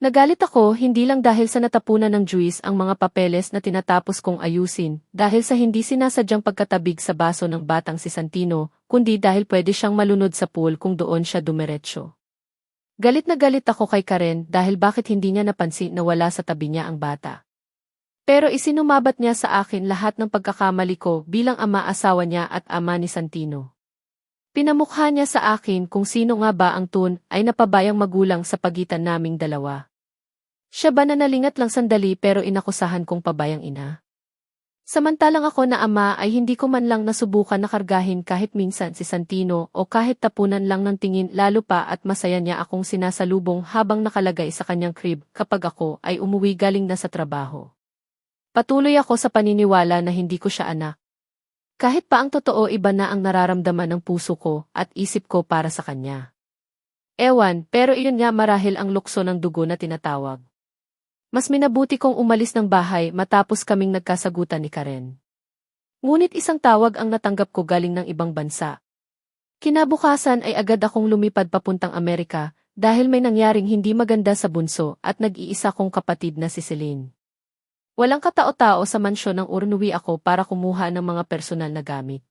Nagalit ako hindi lang dahil sa natapunan ng juice ang mga papeles na tinatapos kong ayusin, dahil sa hindi sinasadyang pagkatabig sa baso ng batang si Santino, kundi dahil pwede siyang malunod sa pool kung doon siya dumiretso. Galit na galit ako kay Karen dahil bakit hindi niya napansin na wala sa tabi niya ang bata. Pero isinumabat niya sa akin lahat ng pagkakamali ko bilang ama-asawa niya at ama ni Santino. Pinamukha niya sa akin kung sino nga ba ang tun ay napabayang magulang sa pagitan naming dalawa. Siya ba na nalingat lang sandali pero inakusahan kong pabayang ina? Samantalang ako na ama ay hindi ko man lang nasubukan na kargahin kahit minsan si Santino o kahit tapunan lang ng tingin, lalo pa at masaya niya akong sinasalubong habang nakalagay sa kanyang crib kapag ako ay umuwi galing na sa trabaho. Patuloy ako sa paniniwala na hindi ko siya anak. Kahit pa ang totoo iba na ang nararamdaman ng puso ko at isip ko para sa kanya. Ewan, pero iyon nga marahil ang lukso ng dugo na tinatawag. Mas minabuti kong umalis ng bahay matapos kaming nagkasagutan ni Karen. Ngunit isang tawag ang natanggap ko galing ng ibang bansa. Kinabukasan ay agad akong lumipad papuntang Amerika dahil may nangyaring hindi maganda sa bunso at nag-iisa kong kapatid na si Celine. Walang katao-tao sa mansyon nang umuwi ako para kumuha ng mga personal na gamit.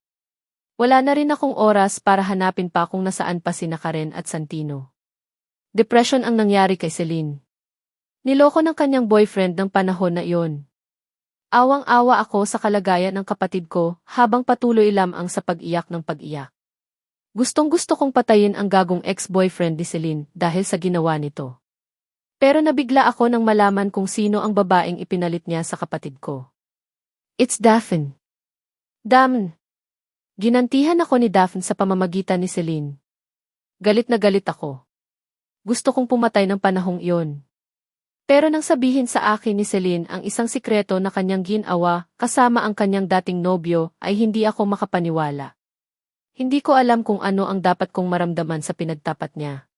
Wala na rin akong oras para hanapin pa kung nasaan pa sina Karen at Santino. Depression ang nangyari kay Celine. Niloko ng kanyang boyfriend ng panahon na iyon. Awang-awa ako sa kalagayan ng kapatid ko habang patuloy lamang sa pag-iyak ng pag-iyak. Gustong-gusto kong patayin ang gagong ex-boyfriend ni Celine dahil sa ginawa nito. Pero nabigla ako nang malaman kung sino ang babaeng ipinalit niya sa kapatid ko. It's Daphne. Daphne. Ginantihan ako ni Daphne sa pamamagitan ni Celine. Galit na galit ako. Gusto kong pumatay ng panahong iyon. Pero nang sabihin sa akin ni Celine ang isang sikreto na kanyang ginawa kasama ang kanyang dating nobyo ay hindi ako makapaniwala. Hindi ko alam kung ano ang dapat kong maramdaman sa pinagtapat niya.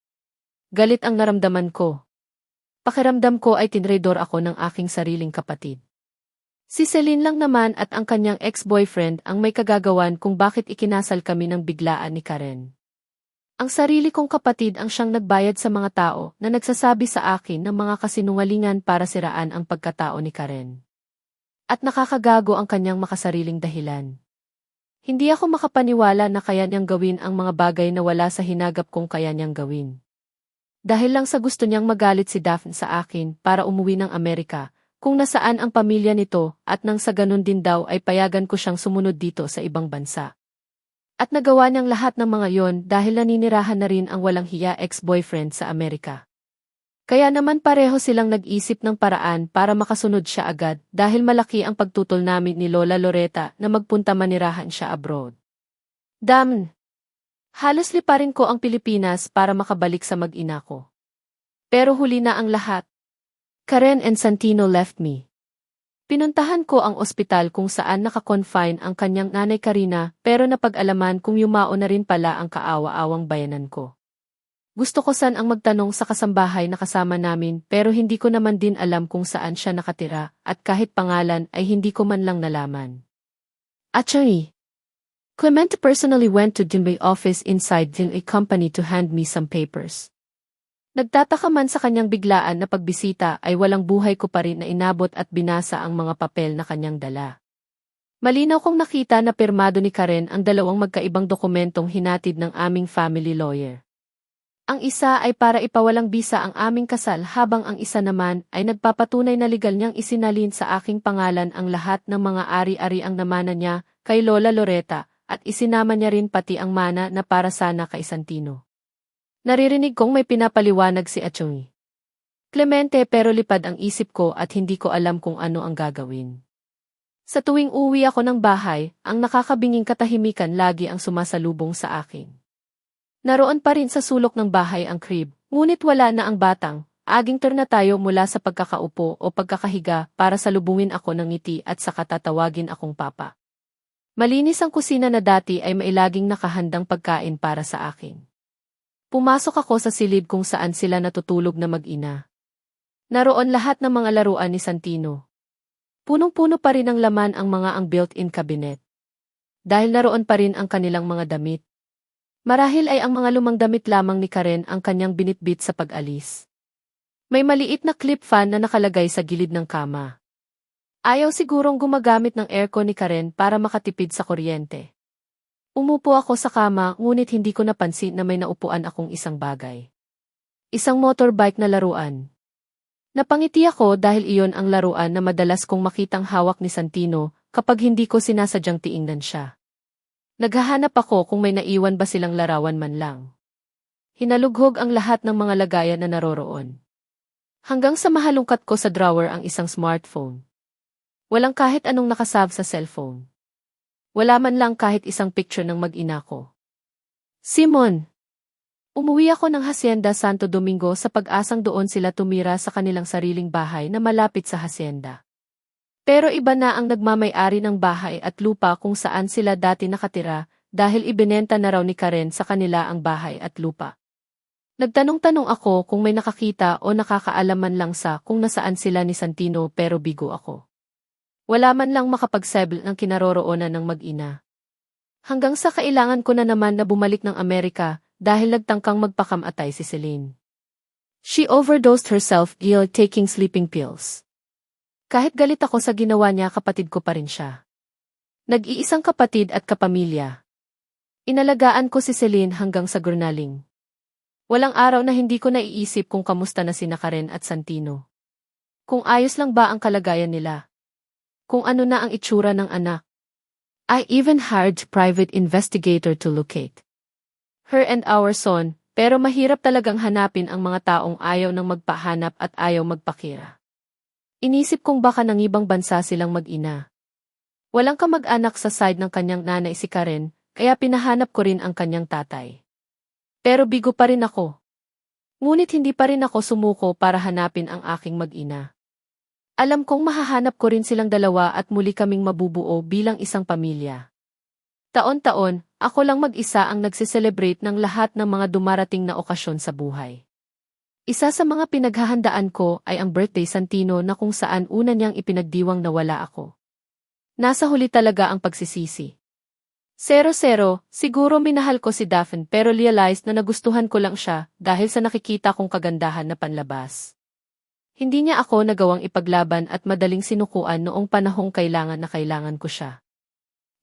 Galit ang naramdaman ko. Pakiramdam ko ay tinraidor ako ng aking sariling kapatid. Si Celine lang naman at ang kanyang ex-boyfriend ang may kagagawan kung bakit ikinasal kami ng biglaan ni Karen. Ang sarili kong kapatid ang siyang nagbayad sa mga tao na nagsasabi sa akin ng mga kasinungalingan para siraan ang pagkatao ni Karen. At nakakagago ang kanyang makasariling dahilan. Hindi ako makapaniwala na kaya niyang gawin ang mga bagay na wala sa hinagap kong kaya niyang gawin. Dahil lang sa gusto niyang magalit si Daphne sa akin para umuwi ng Amerika, kung nasaan ang pamilya nito at nang sa ganun din daw ay payagan ko siyang sumunod dito sa ibang bansa. At nagawa niyang lahat ng mga yon dahil naninirahan na rin ang walang hiya ex-boyfriend sa Amerika. Kaya naman pareho silang nag-isip ng paraan para makasunod siya agad dahil malaki ang pagtutol namin ni Lola Loretta na magpunta manirahan siya abroad. Damn! Halos liparin ko ang Pilipinas para makabalik sa mag-ina ko. Pero huli na ang lahat. Karen and Santino left me. Pinuntahan ko ang ospital kung saan naka-confine ang kanyang nanay Karina pero napag-alaman kung yumao na rin pala ang kaawa-awang bayanan ko. Gusto ko san ang magtanong sa kasambahay na kasama namin pero hindi ko naman din alam kung saan siya nakatira at kahit pangalan ay hindi ko man lang nalaman. Actually, Clement personally went to Dinbay office inside Dinbay company to hand me some papers. Nagtataka man sa kanyang biglaan na pagbisita ay walang buhay ko pa rin na inabot at binasa ang mga papel na kanyang dala. Malinaw kong nakita na pirmado ni Karen ang dalawang magkaibang dokumentong hinatid ng aming family lawyer. Ang isa ay para ipawalang bisa ang aming kasal habang ang isa naman ay nagpapatunay na legal niyang isinalin sa aking pangalan ang lahat ng mga ari-ari ang namana niya kay Lola Loretta at isinama niya rin pati ang mana na para sana kay Santino. Naririnig kong may pinapaliwanag si Achong. Clemente pero lipad ang isip ko at hindi ko alam kung ano ang gagawin. Sa tuwing uwi ako ng bahay, ang nakakabinging katahimikan lagi ang sumasalubong sa akin. Naroon pa rin sa sulok ng bahay ang crib, ngunit wala na ang batang, aging turna tayo mula sa pagkakaupo o pagkakahiga para salubungin ako ng ngiti at saka tatawagin akong papa. Malinis ang kusina na dati ay mailaging nakahandang pagkain para sa akin. Pumasok ako sa silid kung saan sila natutulog na mag-ina. Naroon lahat ng mga laruan ni Santino. Punong-puno pa rin ang laman ang mga ang built-in cabinet. Dahil naroon pa rin ang kanilang mga damit. Marahil ay ang mga lumang damit lamang ni Karen ang kanyang binitbit sa pag-alis. May maliit na clip fan na nakalagay sa gilid ng kama. Ayaw sigurong gumagamit ng aircon ni Karen para makatipid sa kuryente. Umupo ako sa kama ngunit hindi ko napansin na may naupuan akong isang bagay. Isang motorbike na laruan. Napangiti ako dahil iyon ang laruan na madalas kong makitang hawak ni Santino kapag hindi ko sinasadyang tiingnan siya. Naghahanap ako kung may naiwan ba silang larawan man lang. Hinalughog ang lahat ng mga lagayan na naroroon. Hanggang sa mahalungkat ko sa drawer ang isang smartphone. Walang kahit anong nakasave sa cellphone. Wala man lang kahit isang picture ng mag-ina ko. Simon! Umuwi ako ng Hacienda Santo Domingo sa pag-asang doon sila tumira sa kanilang sariling bahay na malapit sa hacienda. Pero iba na ang nagmamay-ari ng bahay at lupa kung saan sila dati nakatira dahil ibinenta na raw ni Karen sa kanila ang bahay at lupa. Nagtanong-tanong ako kung may nakakita o nakakaalaman lang sa kung nasaan sila ni Santino pero bigo ako. Wala man lang makapagseble ng kinaroroonan ng mag-ina. Hanggang sa kailangan ko na naman na bumalik ng Amerika dahil nagtangkang magpakamatay si Celine. She overdosed herself while taking sleeping pills. Kahit galit ako sa ginawa niya, kapatid ko pa rin siya. Nag-iisang kapatid at kapamilya. Inalagaan ko si Celine hanggang sa gurnaling. Walang araw na hindi ko naiisip kung kamusta na sina Karen at Santino. Kung ayos lang ba ang kalagayan nila. Kung ano na ang itsura ng anak. I even hired private investigator to locate her and our son, pero mahirap talagang hanapin ang mga taong ayaw nang magpahanap at ayaw magpakira. Inisip kong baka nang ibang bansa silang mag-ina. Walang kamag-anak sa side ng kanyang nanay si Karen, kaya pinahanap ko rin ang kanyang tatay. Pero bigo pa rin ako. Ngunit hindi pa rin ako sumuko para hanapin ang aking mag-ina. Alam kong mahahanap ko rin silang dalawa at muli kaming mabubuo bilang isang pamilya. Taon-taon, ako lang mag-isa ang nagsiselebrate ng lahat ng mga dumarating na okasyon sa buhay. Isa sa mga pinaghahandaan ko ay ang birthday Santino na kung saan una niyang ipinagdiwang na wala ako. Nasa huli talaga ang pagsisisi. 0-0, siguro minahal ko si Daphne pero realized na nagustuhan ko lang siya dahil sa nakikita kong kagandahan na panlabas. Hindi niya ako nagawang ipaglaban at madaling sinukuan noong panahong kailangan ko siya.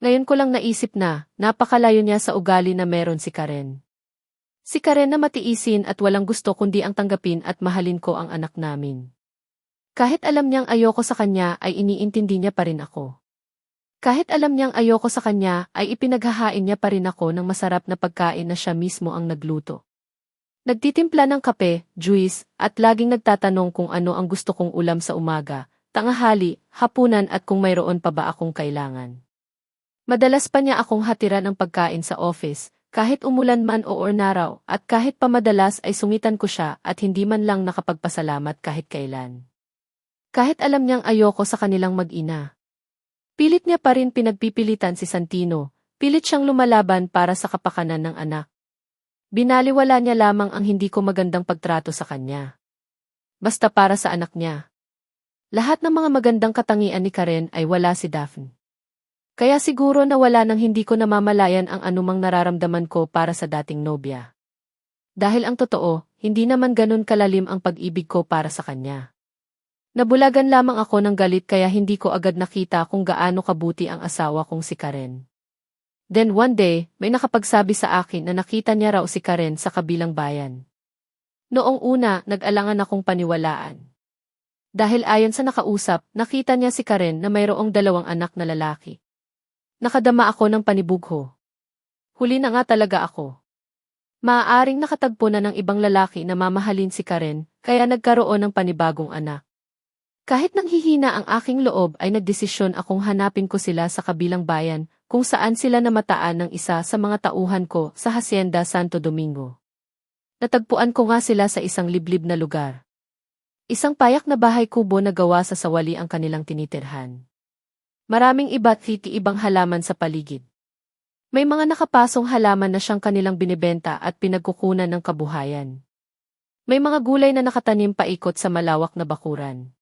Ngayon ko lang naisip na napakalayo niya sa ugali na meron si Karen. Si Karen na matiisin at walang gusto kundi ang tanggapin at mahalin ko ang anak namin. Kahit alam niyang ayoko sa kanya ay iniintindi niya pa rin ako. Kahit alam niyang ayoko sa kanya ay ipinaghahain niya pa rin ako ng masarap na pagkain na siya mismo ang nagluto. Nagtitimpla ng kape, juice, at laging nagtatanong kung ano ang gusto kong ulam sa umaga, tanghali, hapunan at kung mayroon pa ba akong kailangan. Madalas pa niya akong hatiran ng pagkain sa office, kahit umulan man o ornaraw, at kahit pa madalas ay sungitan ko siya at hindi man lang nakapagpasalamat kahit kailan. Kahit alam niyang ayoko sa kanilang mag-ina. Pilit niya pa rin pinagpipilitan si Santino, pilit siyang lumalaban para sa kapakanan ng anak. Binaliwala niya lamang ang hindi ko magandang pagtrato sa kanya. Basta para sa anak niya. Lahat ng mga magandang katangian ni Karen ay wala si Daphne. Kaya siguro nawala nang hindi ko namamalayan ang anumang nararamdaman ko para sa dating nobya. Dahil ang totoo, hindi naman ganun kalalim ang pag-ibig ko para sa kanya. Nabulagan lamang ako ng galit kaya hindi ko agad nakita kung gaano kabuti ang asawa kong si Karen. Then one day, may nakapagsabi sa akin na nakita niya raw si Karen sa kabilang bayan. Noong una, nag-alangan akong paniwalaan. Dahil ayon sa nakausap, nakita niya si Karen na mayroong 2 anak na lalaki. Nakadama ako ng panibugho. Huli na nga talaga ako. Maaaring nakatagpo na ng ibang lalaki na mamahalin si Karen, kaya nagkaroon ng panibagong anak. Kahit nanghihina ang aking loob ay nagdesisyon akong hanapin ko sila sa kabilang bayan, kung saan sila namataan ng isa sa mga tauhan ko sa Hacienda Santo Domingo. Natagpuan ko nga sila sa isang liblib na lugar. Isang payak na bahay kubo na gawa sa sawali ang kanilang tinitirhan. Maraming iba't ibang halaman sa paligid. May mga nakapasong halaman na siyang kanilang binibenta at pinagkukunan ng kabuhayan. May mga gulay na nakatanim paikot sa malawak na bakuran.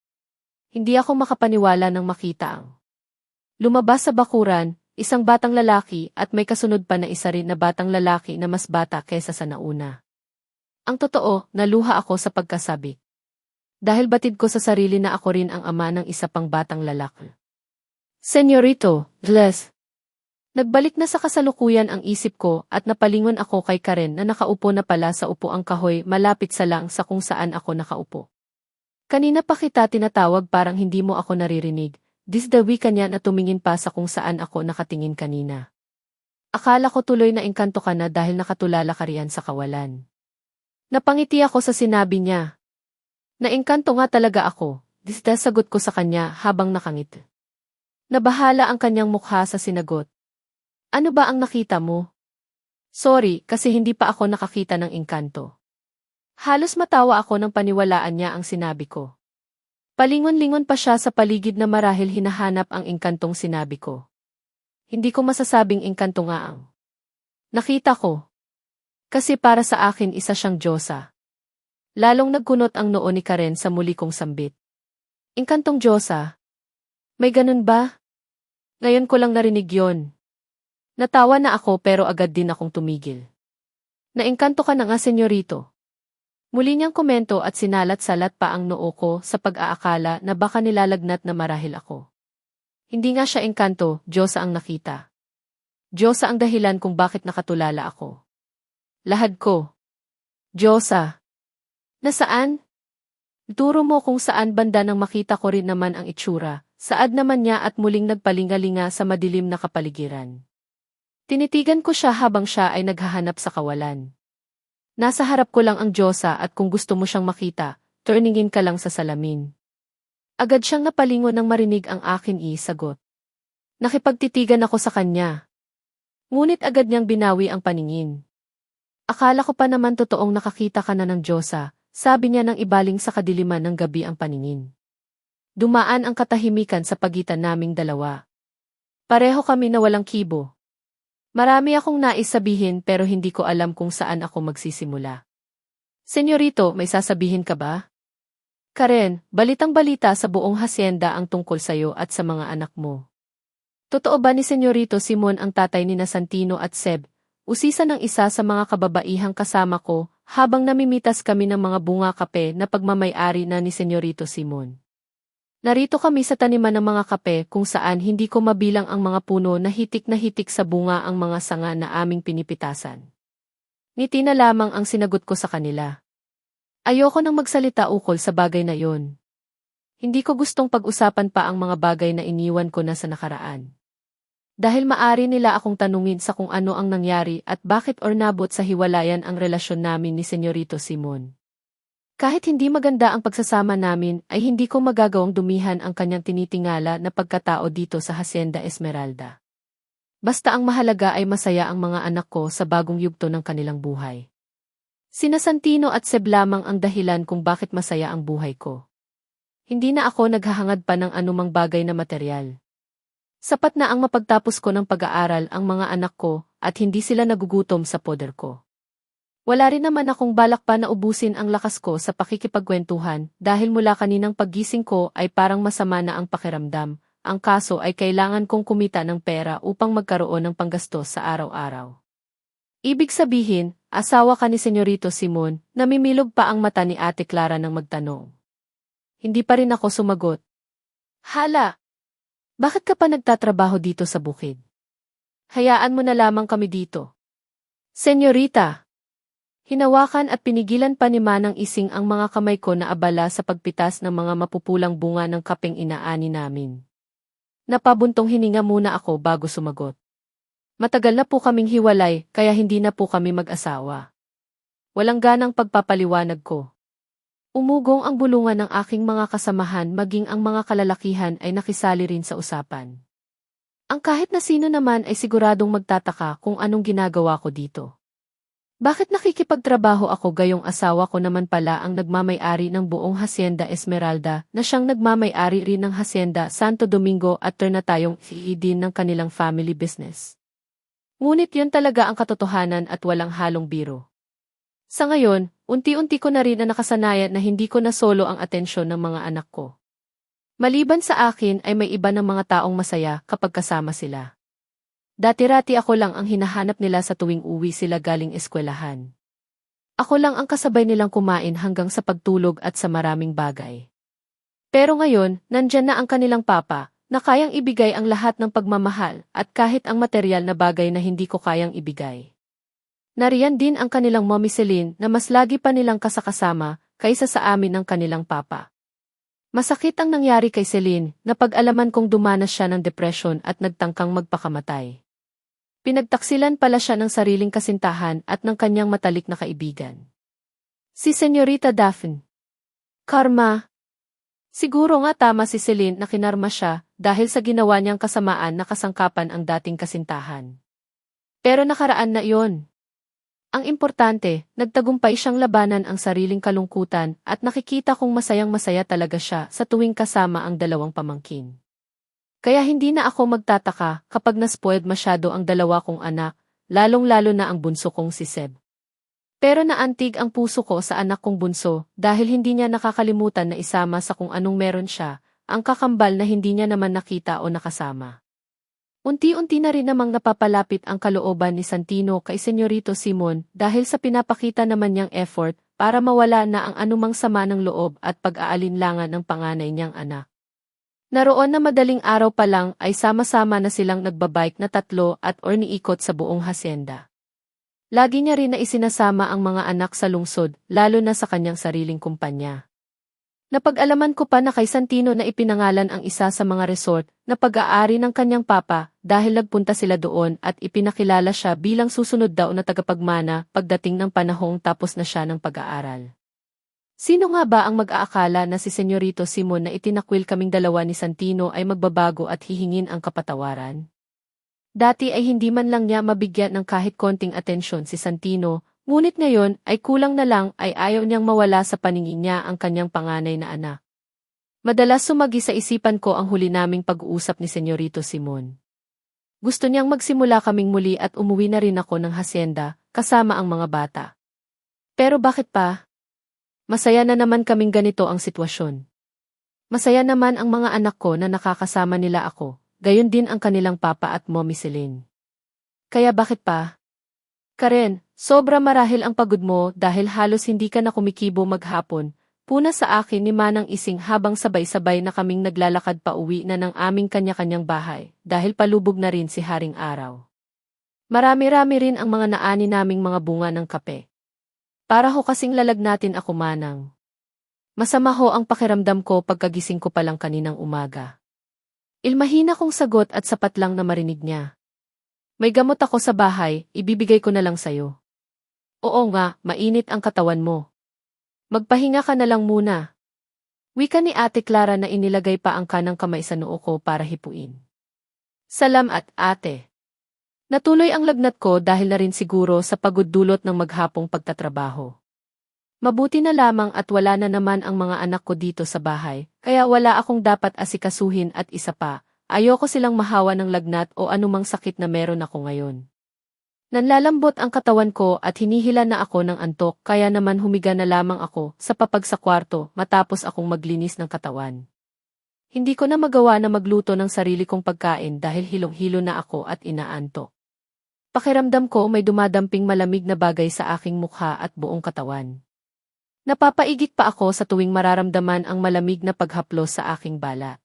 Hindi ako makapaniwala nang makita ang lumabas sa bakuran, isang batang lalaki at may kasunod pa na isa rin na batang lalaki na mas bata kaysa sa nauna. Ang totoo, naluha ako sa pagkasabi. Dahil batid ko sa sarili na ako rin ang ama ng isa pang batang lalaki. Senyorito, bless. Nagbalik na sa kasalukuyan ang isip ko at napalingon ako kay Karen na nakaupo na pala sa upuang kahoy malapit sa lang sa kung saan ako nakaupo. Kanina pa kita tinatawag parang hindi mo ako naririnig. Disdawi kanya na tumingin pa sa kung saan ako nakatingin kanina. Akala ko tuloy na engkanto ka na dahil nakatulala ka riyan sa kawalan. Napangiti ako sa sinabi niya. Naengkanto nga talaga ako, disda sagot ko sa kanya habang nakangiti. Nabahala ang kanyang mukha sa sinagot. Ano ba ang nakita mo? Sorry, kasi hindi pa ako nakakita ng engkanto. Halos matawa ako nang paniwalaan niya ang sinabi ko. Palingon-lingon pa siya sa paligid na marahil hinahanap ang engkantong sinabi ko. Hindi ko masasabing engkanto nga ang nakita ko. Kasi para sa akin isa siyang Diyosa. Lalong nagkunot ang noo ni Karen sa muli kong sambit. Engkantong Diyosa? May ganun ba? Ngayon ko lang narinig yon. Natawa na ako pero agad din akong tumigil. Naengkanto ka na nga, senyorito. Muli niyang komento at sinalat-salat pa ang noo ko sa pag-aakala na baka nilalagnat na marahil ako. Hindi nga siya engkanto, Diyosa ang nakita. Diyosa ang dahilan kung bakit nakatulala ako. Lahad ko. Diyosa. Nasaan? Ituro mo kung saan banda nang makita ko rin naman ang itsura, saad naman niya at muling nagpalingalinga sa madilim na kapaligiran. Tinitigan ko siya habang siya ay naghahanap sa kawalan. Nasa harap ko lang ang Diyosa at kung gusto mo siyang makita, turningin ka lang sa salamin. Agad siyang napalingon nang marinig ang akin sagot. Nakipagtitigan ako sa kanya. Ngunit agad niyang binawi ang paningin. Akala ko pa naman totoong nakakita ka na ng Diyosa, sabi niya nang ibaling sa kadiliman ng gabi ang paningin. Dumaan ang katahimikan sa pagitan naming dalawa. Pareho kami na walang kibo. Marami akong nais sabihin pero hindi ko alam kung saan ako magsisimula. Senyorito, may sasabihin ka ba? Karen, balitang-balita sa buong hasyenda ang tungkol sayo at sa mga anak mo. Totoo ba ni Senyorito Simon ang tatay ni Santino at Seb? Usisa ng isa sa mga kababaihang kasama ko habang namimitas kami ng mga bunga kape na pagmamay-ari na ni Senyorito Simon. Narito kami sa taniman ng mga kape kung saan hindi ko mabilang ang mga puno na hitik sa bunga ang mga sanga na aming pinipitasan. Ngiti na lamang ang sinagot ko sa kanila. Ayoko nang magsalita ukol sa bagay na yon. Hindi ko gustong pag-usapan pa ang mga bagay na iniwan ko na sa nakaraan. Dahil maari nila akong tanungin sa kung ano ang nangyari at bakit or nabot sa hiwalayan ang relasyon namin ni Senyorito Simon. Kahit hindi maganda ang pagsasama namin ay hindi ko magagawang dumihan ang kanyang tinitingala na pagkatao dito sa Hacienda Esmeralda. Basta ang mahalaga ay masaya ang mga anak ko sa bagong yugto ng kanilang buhay. Sina Santino at Seb lamang ang dahilan kung bakit masaya ang buhay ko. Hindi na ako naghahangad pa ng anumang bagay na materyal. Sapat na ang mapagtapos ko ng pag-aaral ang mga anak ko at hindi sila nagugutom sa poder ko. Wala rin naman akong balak pa na ubusin ang lakas ko sa pakikipagkwentuhan dahil mula kaninang paggising ko ay parang masama na ang pakiramdam. Ang kaso ay kailangan kong kumita ng pera upang magkaroon ng panggastos sa araw-araw. Ibig sabihin, asawa ka ni Senyorito Simon, namimilog pa ang mata ni Ate Clara nang magtanong. Hindi pa rin ako sumagot. Hala! Bakit ka pa nagtatrabaho dito sa bukid? Hayaan mo na lamang kami dito. Senyorita! Hinawakan at pinigilan pa ni Manang Ising ang mga kamay ko na abala sa pagpitas ng mga mapupulang bunga ng kapeng inaani namin. Napabuntong hininga muna ako bago sumagot. Matagal na po kaming hiwalay kaya hindi na po kami mag-asawa. Walang ganang pagpapaliwanag ko. Umugong ang bulungan ng aking mga kasamahan maging ang mga kalalakihan ay nakisali rin sa usapan. Ang kahit na sino naman ay siguradong magtataka kung anong ginagawa ko dito. Bakit nakikipagtrabaho ako gayong asawa ko naman pala ang nagmamay-ari ng buong Hacienda Esmeralda na siyang nagmamay-ari rin ng Hacienda Santo Domingo at tayong din ng kanilang family business. Ngunit yun talaga ang katotohanan at walang halong biro. Sa ngayon, unti-unti ko na rin na nakasanayan na hindi ko na solo ang atensyon ng mga anak ko. Maliban sa akin ay may iba ng mga taong masaya kapag kasama sila. Dati-rati ako lang ang hinahanap nila sa tuwing uwi sila galing eskwelahan. Ako lang ang kasabay nilang kumain hanggang sa pagtulog at sa maraming bagay. Pero ngayon, nandyan na ang kanilang papa, na kayang ibigay ang lahat ng pagmamahal at kahit ang material na bagay na hindi ko kayang ibigay. Nariyan din ang kanilang mommy Celine na mas lagi pa nilang kasakasama kaysa sa amin ng kanilang papa. Masakit ang nangyari kay Celine na pag-alaman kong dumanas siya ng depression at nagtangkang magpakamatay. Pinagtaksilan pala siya ng sariling kasintahan at ng kanyang matalik na kaibigan. Si Senyorita Daphne. Karma. Siguro nga tama si Celine na kinarma siya dahil sa ginawa niyang kasamaan na kasangkapan ang dating kasintahan. Pero nakaraan na iyon. Ang importante, nagtagumpay siyang labanan ang sariling kalungkutan at nakikita kong masayang-masaya talaga siya sa tuwing kasama ang dalawang pamangkin. Kaya hindi na ako magtataka kapag naspoiled masyado ang dalawa kong anak, lalong-lalo na ang bunso kong si Seb. Pero naantig ang puso ko sa anak kong bunso dahil hindi niya nakakalimutan na isama sa kung anong meron siya, ang kakambal na hindi niya naman nakita o nakasama. Unti-unti na rin namang napapalapit ang kalooban ni Santino kay Senyorito Simon dahil sa pinapakita naman niyang effort para mawala na ang anumang sama ng loob at pag-aalinlangan ng panganay niyang anak. Naroon na madaling araw pa lang ay sama-sama na silang nagbabike na 3 at niikot sa buong hacienda. Lagi niya rin na isinasama ang mga anak sa lungsod, lalo na sa kanyang sariling kumpanya. Napag-alaman ko pa na kay Santino na ipinangalan ang isa sa mga resort na pag-aari ng kanyang papa dahil nagpunta sila doon at ipinakilala siya bilang susunod daw na tagapagmana pagdating ng panahong tapos na siya ng pag-aaral. Sino nga ba ang mag-aakala na si Senyorito Simon na itinakwil kaming dalawa ni Santino ay magbabago at hihingin ang kapatawaran? Dati ay hindi man lang niya mabigyan ng kahit konting atensyon si Santino, Ngunit ngayon ay kulang na lang ay ayaw niyang mawala sa paningin niya ang kanyang panganay na anak. Madalas sumagi sa isipan ko ang huli naming pag-uusap ni Senyorito Simon. Gusto niyang magsimula kaming muli at umuwi na rin ako ng hasyenda, kasama ang mga bata. Pero bakit pa? Masaya na naman kaming ganito ang sitwasyon. Masaya naman ang mga anak ko na nakakasama nila ako, gayon din ang kanilang papa at mommy Celine. Kaya bakit pa? Karen, sobra marahil ang pagod mo dahil halos hindi ka na kumikibo maghapon. Puna sa akin ni Manang Ising habang sabay-sabay na kaming naglalakad pa uwi na ng aming kanya-kanyang bahay dahil palubog na rin si Haring Araw. Marami-rami rin ang mga naani naming mga bunga ng kape. Para ho kasing lalagnatin ako Manang. Masama ho ang pakiramdam ko pagkagising ko pa lang kaninang umaga. Ilmahina kong sagot at sapat lang na marinig niya. May gamot ako sa bahay, ibibigay ko na lang sayo. Oo nga, mainit ang katawan mo. Magpahinga ka na lang muna. Wika ni Ate Clara na inilagay pa ang kanang kamay sa noo ko para hipuin. Salamat, ate. Natuloy ang lagnat ko dahil na rin siguro sa pagod dulot ng maghapong pagtatrabaho. Mabuti na lamang at wala na naman ang mga anak ko dito sa bahay, kaya wala akong dapat asikasuhin at isa pa, ayoko silang mahawa ng lagnat o anumang sakit na meron ako ngayon. Nanlalambot ang katawan ko at hinihila na ako ng antok kaya naman humiga na lamang ako sa papag sa kwarto matapos akong maglinis ng katawan. Hindi ko na magawa na magluto ng sarili kong pagkain dahil hilong-hilo na ako at inaantok. Pakiramdam ko may dumadamping malamig na bagay sa aking mukha at buong katawan. Napapaigit pa ako sa tuwing mararamdaman ang malamig na paghaplos sa aking balat.